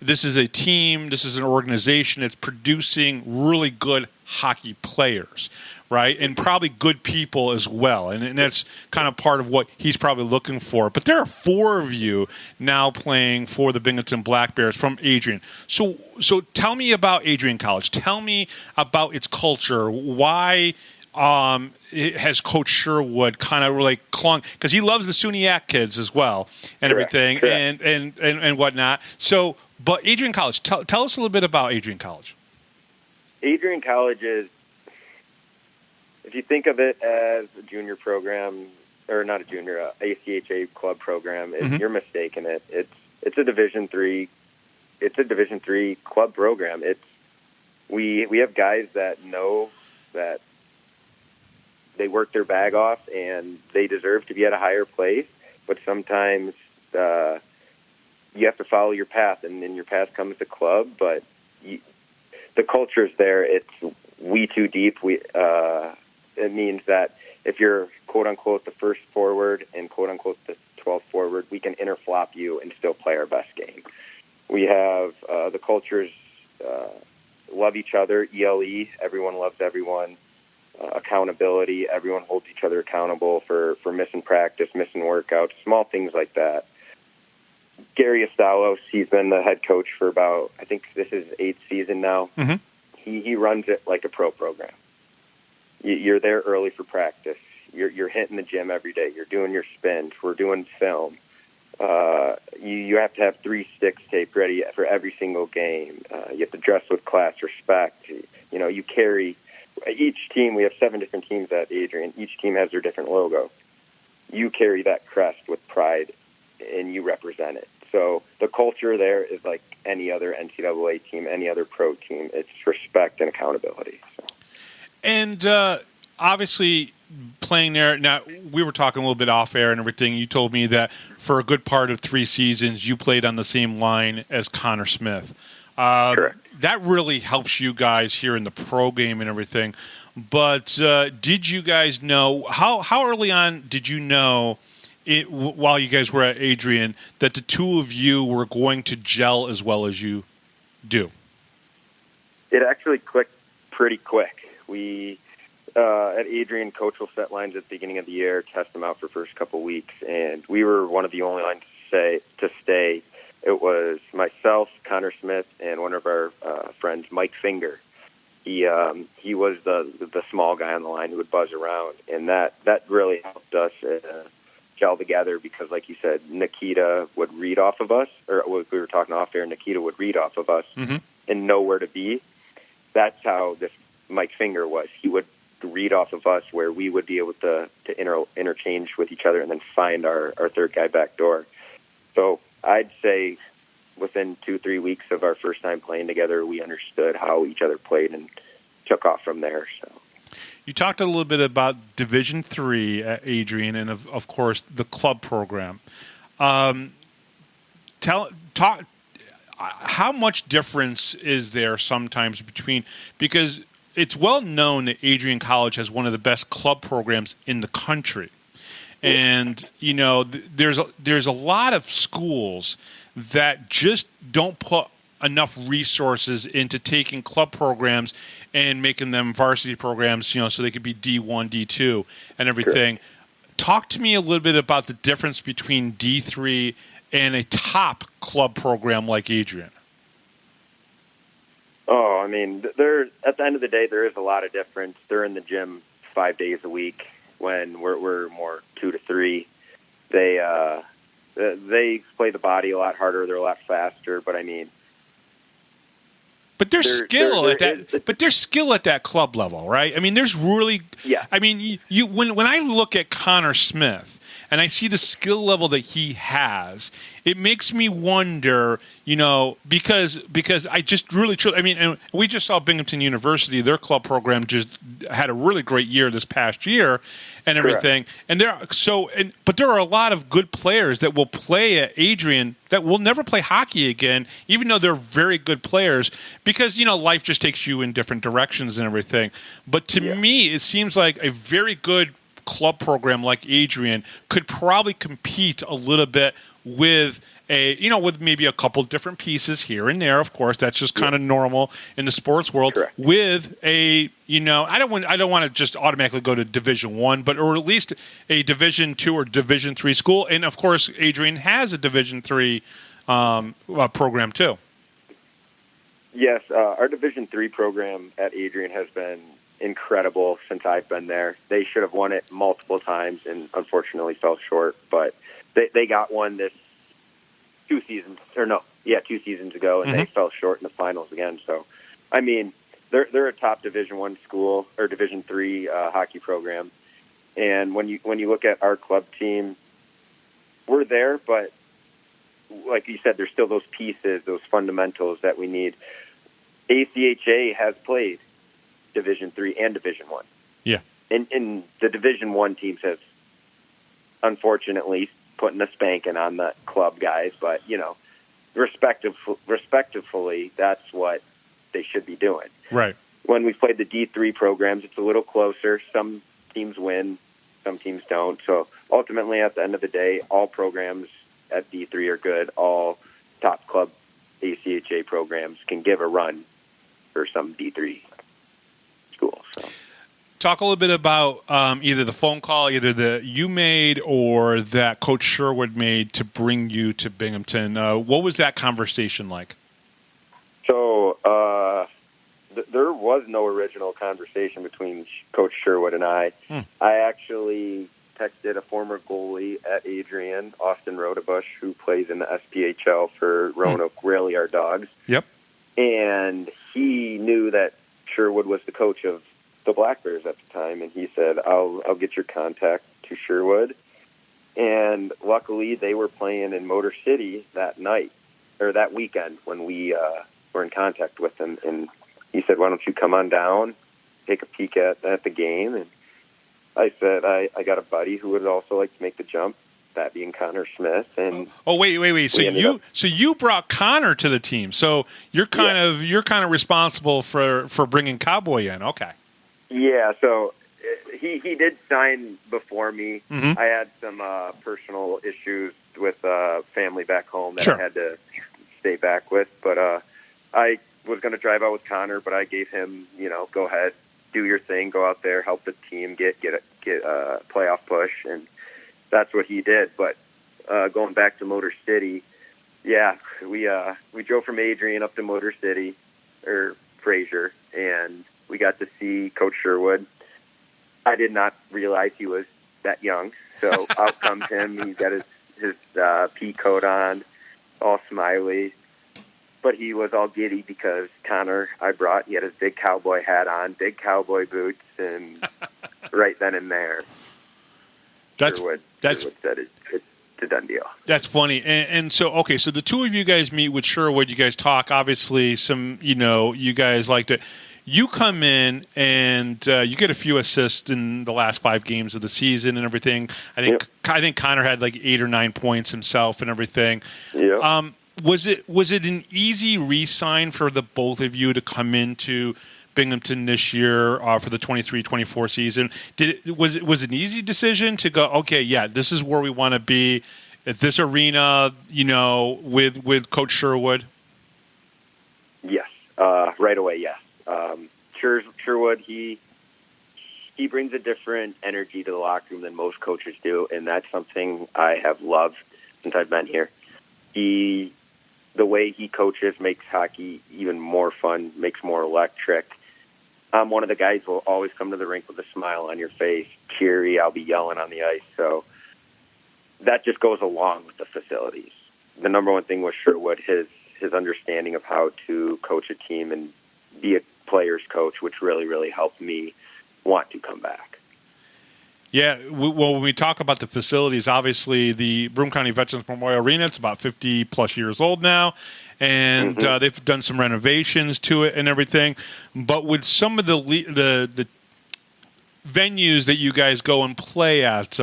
this is a team, this is an organization that's producing really good hockey players, right? And probably good people as well. And that's kind of part of what he's probably looking for. But there are 4 of you now playing for the Binghamton Black Bears from Adrian. So tell me about Adrian College. Tell me about its culture. Why has Coach Sherwood kind of really clung, because he loves the SUNYAC kids as well and everything. Correct. And whatnot. So, but Adrian College, tell us a little bit about Adrian College. Adrian College is, if you think of it as a junior program, or not a junior, ACHA club program, you're mistaken. It's a Division III. It's a Division III club program. We have guys that know that they work their bag off and they deserve to be at a higher place, but sometimes you have to follow your path, and in your path comes the club, but the culture's there. It's we too deep. It means that if you're quote-unquote the first forward and quote-unquote the 12th forward, we can interflop you and still play our best game. We have the cultures love each other, ELE, everyone loves everyone. Accountability, everyone holds each other accountable for missing practice, missing workouts, small things like that. Gary Astalos, he's been the head coach for about, I think this is 8th season now. Mm-hmm. He runs it like a pro program. You're there early for practice. You're hitting the gym every day. You're doing your spins. We're doing film. You have to have 3 sticks taped ready for every single game. You have to dress with class, respect. You carry each team. We have 7 different teams at Adrian. Each team has their different logo. You carry that crest with pride, and you represent it. So the culture there is like any other NCAA team, any other pro team. It's respect and accountability. So. And obviously, playing there, now we were talking a little bit off air and everything. You told me that for a good part of 3 seasons, you played on the same line as Connor Smith. Correct. That really helps you guys here in the pro game and everything. But did you guys know how early on did you know while you guys were at Adrian that the two of you were going to gel as well as you do? It actually clicked pretty quick. We at Adrian, coach will set lines at the beginning of the year, test them out for first couple weeks, and we were one of the only lines to stay. It was myself, Connor Smith, and one of our friends, Mike Finger. He was the small guy on the line who would buzz around, and that really helped us gel together because, like you said, Nikita would read off of us, or we were talking off air, Nikita would read off of us and know where to be. That's how this Mike Finger was. He would read off of us where we would be able to interchange with each other and then find our third guy back door. So I'd say within 2-3 weeks of our first time playing together, we understood how each other played and took off from there. So you talked a little bit about Division III at Adrian and, of course, the club program. Talk. How much difference is there sometimes because it's well known that Adrian College has one of the best club programs in the country. And, there's a lot of schools that just don't put enough resources into taking club programs and making them varsity programs, so they could be D1, D2 and everything. Sure. Talk to me a little bit about the difference between D3 and a top club program like Adrian. Oh, I mean, at the end of the day, there is a lot of difference. They're in the gym 5 days a week when we're more 2 to 3. They play the body a lot harder. They're a lot faster, but I mean, but there's skill at that club level, right? I mean, there's really, I mean, when I look at Connor Smith and I see the skill level that he has, it makes me wonder, because I just really, I mean, and we just saw Binghamton University, their club program just had a really great year this past year and everything. Correct. And but there are a lot of good players that will play at Adrian that will never play hockey again, even though they're very good players, because, life just takes you in different directions and everything. But to me, it seems like a very good club program like Adrian could probably compete a little bit with with maybe a couple different pieces here and there. Of course, that's just kind of normal in the sports world. Correct. With I don't want to just automatically go to Division I, but or at least a Division II or Division III school. And of course, Adrian has a Division III program too. Yes, our Division III program at Adrian has been incredible since I've been there. They should have won it multiple times and unfortunately fell short, but they got one 2 seasons ago, and they fell short in the finals again. So, I mean, they're a top Division I school or Division III hockey program. And when you look at our club team, we're there, but like you said, there's still those pieces, those fundamentals that we need. ACHA has played Division III and Division I. Yeah. And the Division I teams have, unfortunately, putting a spanking on the club guys, but, respectively, that's what they should be doing. Right. When we played the D3 programs, it's a little closer. Some teams win, some teams don't. So ultimately, at the end of the day, all programs at D3 are good. All top club ACHA programs can give a run for some D3 schools. So. Talk a little bit about either the phone call, either that you made or that Coach Sherwood made to bring you to Binghamton. What was that conversation like? So there was no original conversation between Coach Sherwood and I. I actually texted a former goalie at Adrian, Austin Rodebush, who plays in the SPHL for Roanoke Ralliart Dogs. Yep. And he knew that Sherwood was the coach of the Black Bears at the time, and he said, I'll get your contact to Sherwood. And luckily, they were playing in Motor City that night, or that weekend, when we were in contact with him. And he said, why don't you come on down, take a peek at the game? And I said, I got a buddy who would also like to make the jump, that being Connor Smith. And wait. So you brought Connor to the team. So you're kind of responsible for bringing Cowboy in. Okay. Yeah, so he did sign before me. Mm-hmm. I had some personal issues with family back home that Sure. I had to stay back with. But I was going to drive out with Connor, but I gave him, go ahead, do your thing, go out there, help the team get a playoff push, and that's what he did. But going back to Motor City, yeah, we drove from Adrian up to Motor City, or Fraser, and we got to see Coach Sherwood. I did not realize he was that young, so out comes him. He's got his pea coat on, all smiley, but he was all giddy because Connor he had his big cowboy hat on, big cowboy boots, and right then and there, Sherwood said it's a done deal. That's funny. And so, okay, so the two of you guys meet with Sherwood. You guys talk. Obviously, you guys like to. You come in and you get a few assists in the last 5 games of the season and everything. I think Connor had like 8 or 9 points himself and everything. Yeah. Was it an easy re-sign for the both of you to come into Binghamton this year for the 23-24 season? Was it an easy decision to go, okay, yeah, this is where we want to be at this arena, with Coach Sherwood? Yes. Right away, yes. Sherwood, he brings a different energy to the locker room than most coaches do, and that's something I have loved since I've been here. The way he coaches makes hockey even more fun, makes more electric. I'm one of the guys who will always come to the rink with a smile on your face, cheery. I'll be yelling on the ice, so that just goes along with the facilities. The number one thing was Sherwood, his understanding of how to coach a team and be a player's coach, which really, really helped me want to come back. Yeah, well, when we talk about the facilities, obviously the Broome County Veterans Memorial Arena, it's about 50-plus years old now, and they've done some renovations to it and everything. But with some of the venues that you guys go and play at,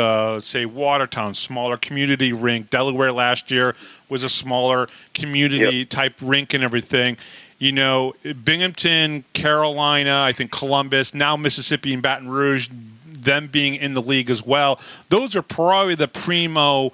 say Watertown, smaller community rink, Delaware last year was a smaller community-type rink and everything. Binghamton, Carolina, I think Columbus, now Mississippi and Baton Rouge, them being in the league as well. Those are probably the primo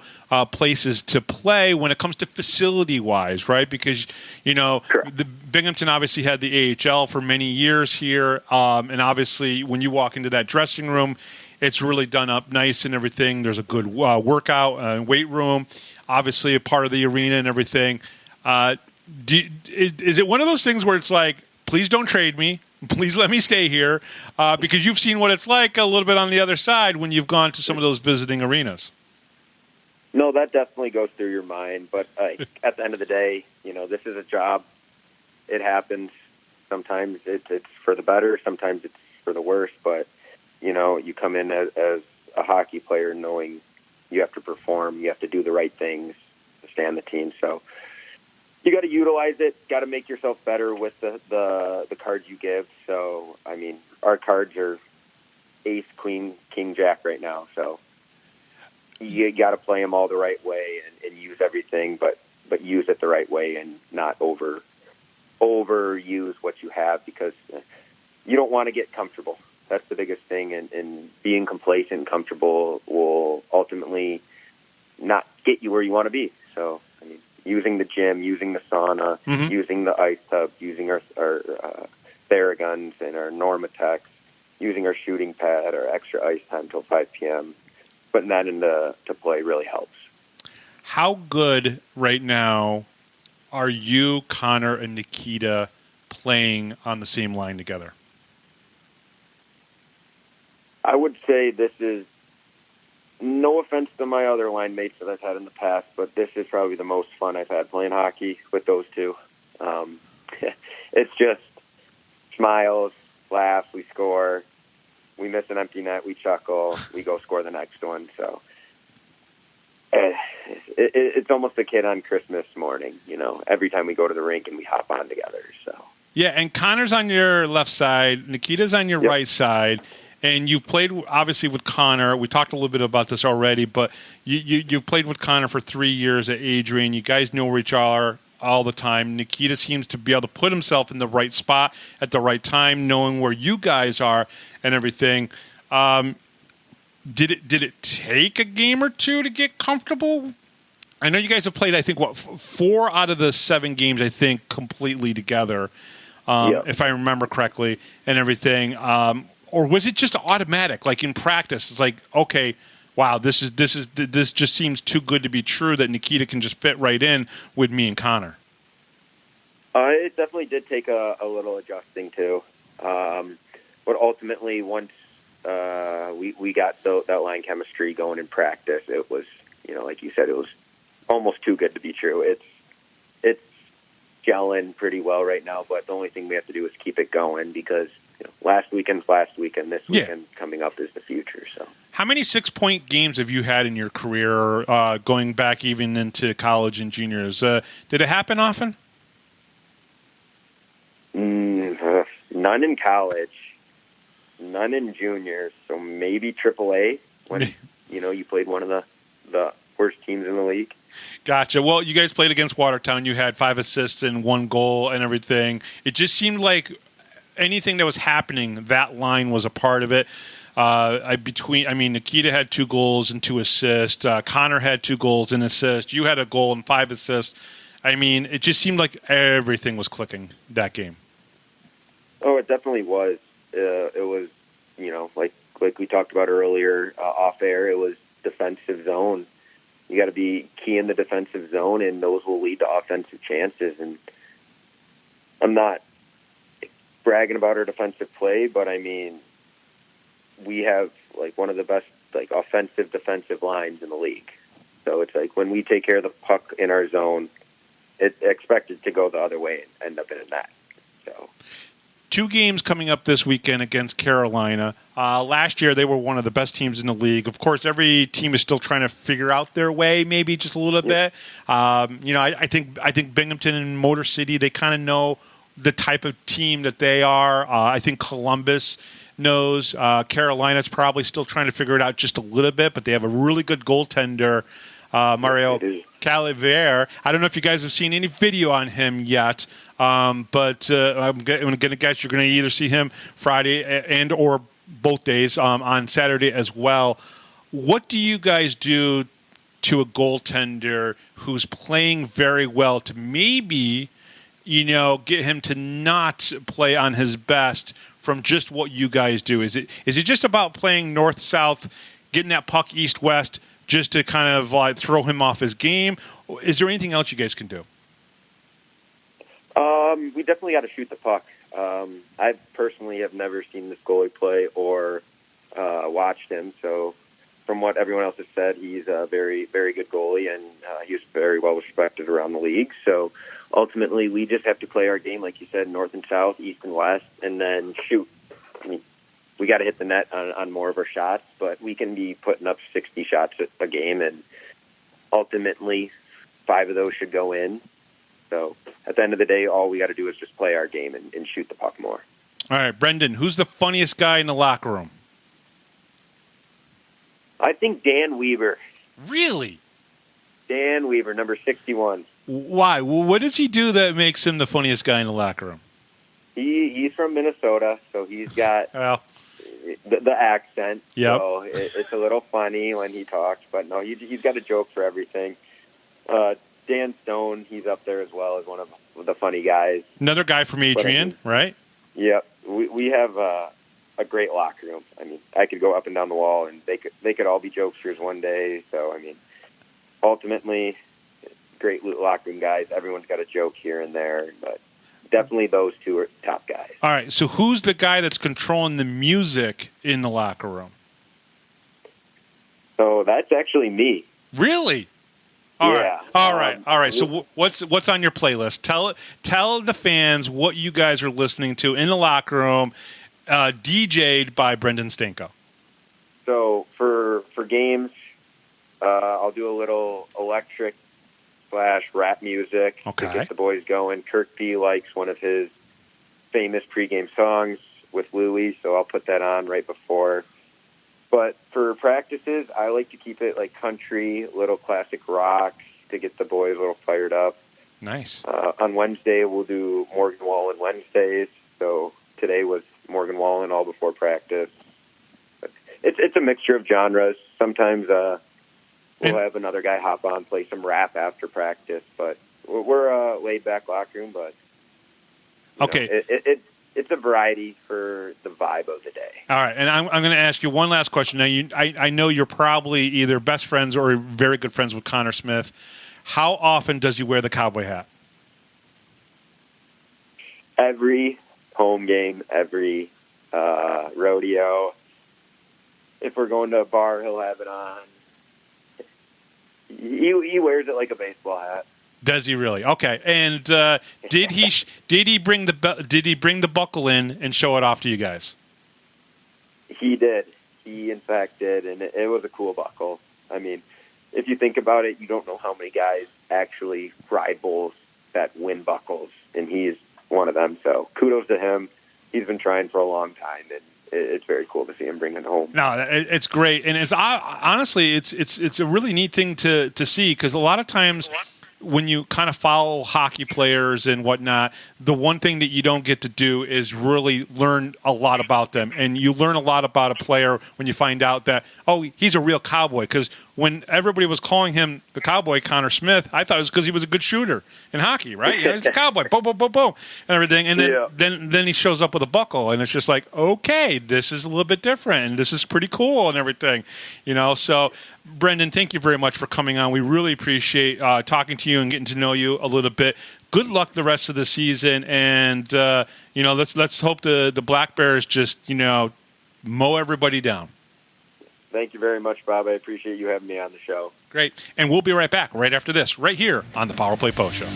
places to play when it comes to facility-wise, right? Because, the Binghamton obviously had the AHL for many years here, and obviously when you walk into that dressing room, it's really done up nice and everything. There's a good workout, weight room, obviously a part of the arena and everything. Is it one of those things where it's like, please don't trade me, please let me stay here, because you've seen what it's like a little bit on the other side when you've gone to some of those visiting arenas? No, that definitely goes through your mind. But at the end of the day, this is a job. It happens. Sometimes it's for the better. Sometimes it's for the worse. But, you come in as a hockey player knowing you have to perform. You have to do the right things to stay on the team. So you got to utilize it. Got to make yourself better with the cards you give. So, our cards are ace, queen, king, jack right now. So you got to play them all the right way and use everything, but use it the right way and not overuse what you have, because you don't want to get comfortable. That's the biggest thing, and being complacent and comfortable will ultimately not get you where you want to be. So, using the gym, using the sauna, using the ice tub, using our Theraguns and our Normatex, using our shooting pad, our extra ice time till 5 p.m., putting that into play really helps. How good right now are you, Connor, and Nikita playing on the same line together? I would say this is, no offense to my other line mates that I've had in the past, but this is probably the most fun I've had playing hockey with those two. It's just smiles, laughs, we score. We miss an empty net, we chuckle, we go score the next one. So it's almost a kid on Christmas morning, every time we go to the rink and we hop on together. So yeah, and Connor's on your left side, Nikita's on your right side. And you've played, obviously, with Connor. We talked a little bit about this already, but you've played with Connor for 3 years at Adrian. You guys know where each all the time. Nikita seems to be able to put himself in the right spot at the right time, knowing where you guys are and everything. Did it take a game or two to get comfortable? I know you guys have played, I think, 4 out of the 7 games, I think, completely together, if I remember correctly, and everything. Or was it just automatic, like in practice? It's like, okay, wow, this just seems too good to be true that Nikita can just fit right in with me and Connor. It definitely did take a little adjusting too, but ultimately once we got that line chemistry going in practice, it was, like you said, it was almost too good to be true. It's gelling pretty well right now, but the only thing we have to do is keep it going because last weekend's last weekend. This weekend coming up is the future. So, how many 6-point games have you had in your career, going back even into college and juniors? Did it happen often? None in college, none in juniors. So maybe AAA when you played one of the worst teams in the league. Gotcha. Well, you guys played against Watertown. You had 5 assists and 1 goal and everything. It just seemed like anything that was happening, that line was a part of it. Nikita had 2 goals and 2 assists. Connor had 2 goals and assists. You had a goal and 5 assists. I mean, it just seemed like everything was clicking that game. Oh, it definitely was. It was, like we talked about earlier off air. It was defensive zone. You got to be key in the defensive zone, and those will lead to offensive chances. And I'm not bragging about our defensive play, but I mean, we have like one of the best offensive defensive lines in the league. So it's like when we take care of the puck in our zone, it's expected to go the other way and end up in a net. So 2 games coming up this weekend against Carolina. Last year, they were one of the best teams in the league. Of course, every team is still trying to figure out their way, maybe just a little bit. I think Binghamton and Motor City, they kind of know the type of team that they are. I think Columbus knows. Carolina's probably still trying to figure it out just a little bit, but they have a really good goaltender, Mario Calaver. I don't know if you guys have seen any video on him yet, but I'm going to guess you're going to either see him Friday and or both days on Saturday as well. What do you guys do to a goaltender who's playing very well to maybe, get him to not play on his best from just what you guys do? Is it just about playing north-south, getting that puck east-west, just to kind of throw him off his game? Is there anything else you guys can do? We definitely got to shoot the puck. I personally have never seen this goalie play or watched him. So from what everyone else has said, he's a very, very good goalie, and he's very well respected around the league. So ultimately, we just have to play our game, like you said, north and south, east and west, and then shoot. I mean, we got to hit the net on more of our shots, but we can be putting up 60 shots a game, and ultimately 5 of those should go in. So at the end of the day, all we got to do is just play our game and shoot the puck more. All right, Brendan, who's the funniest guy in the locker room? I think Dan Weaver. Really? Dan Weaver, number 61. Why? What does he do that makes him the funniest guy in the locker room? He's from Minnesota, so he's got the accent. Yep. So it's a little funny when he talks, but no, he's got a joke for everything. Dan Stone, he's up there as well as one of the funny guys. Another guy from Adrian, right? Yep. We have a great locker room. I mean, I could go up and down the wall, and they could all be jokesters one day. So, I mean, ultimately, great locker room guys. Everyone's got a joke here and there, but definitely those 2 are top guys. All right, so who's the guy that's controlling the music in the locker room? So that's actually me. Really? All yeah. right. All right. So what's on your playlist? Tell the fans what you guys are listening to in the locker room, DJ'd by Brenden Stanko. So for games, I'll do a little electric / rap music to get the boys going. Kirk B likes one of his famous pregame songs with Louie, so I'll put that on right before. But for practices, I like to keep it like country, little classic rock to get the boys a little fired up. Nice. On Wednesday, we'll do Morgan Wallen Wednesdays. So today was Morgan Wallen all before practice. It's a mixture of genres. Sometimes we'll have another guy hop on, play some rap after practice. But we're a laid-back locker room. But okay, it's a variety for the vibe of the day. All right, and I'm going to ask you one last question. Now, I know you're probably either best friends or very good friends with Connor Smith. How often does he wear the cowboy hat? Every home game, every rodeo. If we're going to a bar, he'll have it on. He wears it like a baseball hat. Does he really? Okay. And did he bring the buckle in and show it off to you guys? He did. He in fact did, and it was a cool buckle. I mean, if you think about it, you don't know how many guys actually ride bulls that win buckles, and he's one of them. So kudos to him. He's been trying for a long time, and it's very cool to see him bring it home. No, it's great, and it's honestly, it's a really neat thing to see, because a lot of times when you kind of follow hockey players and whatnot, the one thing that you don't get to do is really learn a lot about them. And you learn a lot about a player when you find out that, oh, he's a real cowboy. Because when everybody was calling him the cowboy, Connor Smith, I thought it was because he was a good shooter in hockey, right? He's a cowboy, boom, boom, boom, boom, and everything. And then he shows up with a buckle, and it's just like, okay, this is a little bit different, and this is pretty cool and everything, So, Brenden, thank you very much for coming on. We really appreciate talking to you and getting to know you a little bit. Good luck the rest of the season, and let's hope the Black Bears just mow everybody down. Thank you very much, Bob. I appreciate you having me on the show. Great, and we'll be right back right after this, right here on the Power Play Post Show.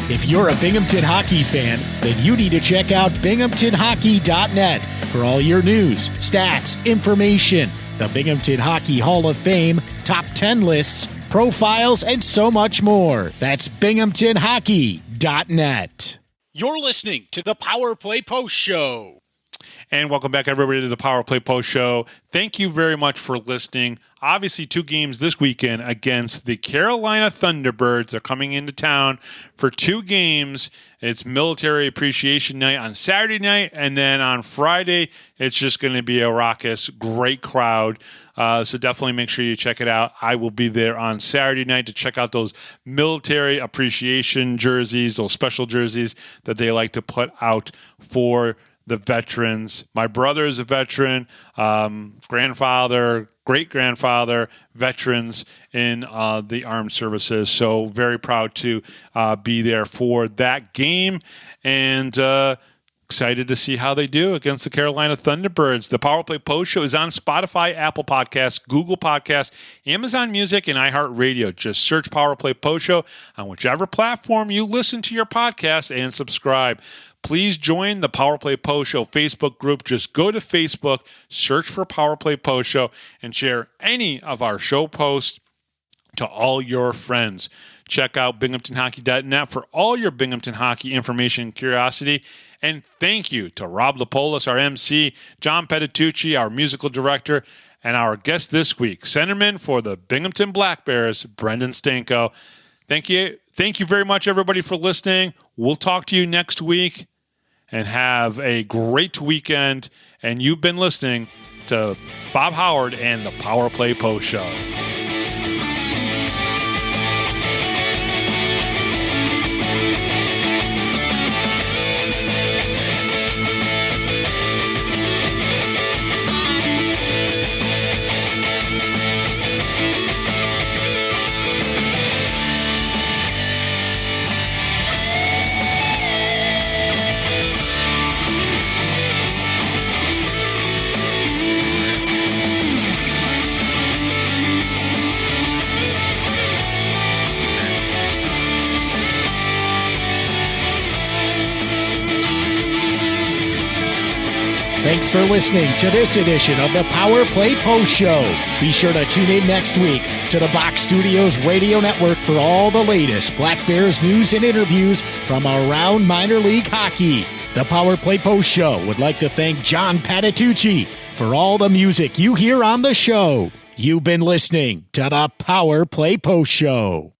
If you're a Binghamton hockey fan, then you need to check out binghamtonhockey.net for all your news, stats, information, the Binghamton Hockey Hall of Fame, top 10 lists, profiles, and so much more. That's binghamtonhockey.net. You're listening to the Power Play Post Show. And welcome back, everybody, to the Power Play Post Show. Thank you very much for listening. Obviously, 2 games this weekend against the Carolina Thunderbirds. They're coming into town for 2 games. It's Military Appreciation Night on Saturday night, and then on Friday, it's just going to be a raucous, great crowd. So definitely make sure you check it out. I will be there on Saturday night to check out those Military Appreciation jerseys, those special jerseys that they like to put out for the veterans. My brother is a veteran, grandfather, great-grandfather, veterans in the armed services. So very proud to be there for that game, and excited to see how they do against the Carolina Thunderbirds. The Power Play Post Show is on Spotify, Apple Podcasts, Google Podcasts, Amazon Music, and iHeartRadio. Just search Power Play Post Show on whichever platform you listen to your podcast and subscribe. Please join the Power Play Post Show Facebook group. Just go to Facebook, search for Power Play Post Show, and share any of our show posts to all your friends. Check out binghamtonhockey.net for all your Binghamton hockey information and curiosity. And thank you to Rob Lapolis, our MC, John Petitucci, our musical director, and our guest this week, centerman for the Binghamton Black Bears, Brenden Stanko. Thank you very much, everybody, for listening. We'll talk to you next week, and have a great weekend. And you've been listening to Bob Howard and the Power Play Post Show. Thanks for listening to this edition of the Power Play Post Show. Be sure to tune in next week to the Box Studios Radio Network for all the latest Black Bears news and interviews from around minor league hockey. The Power Play Post Show would like to thank John Patitucci for all the music you hear on the show. You've been listening to the Power Play Post Show.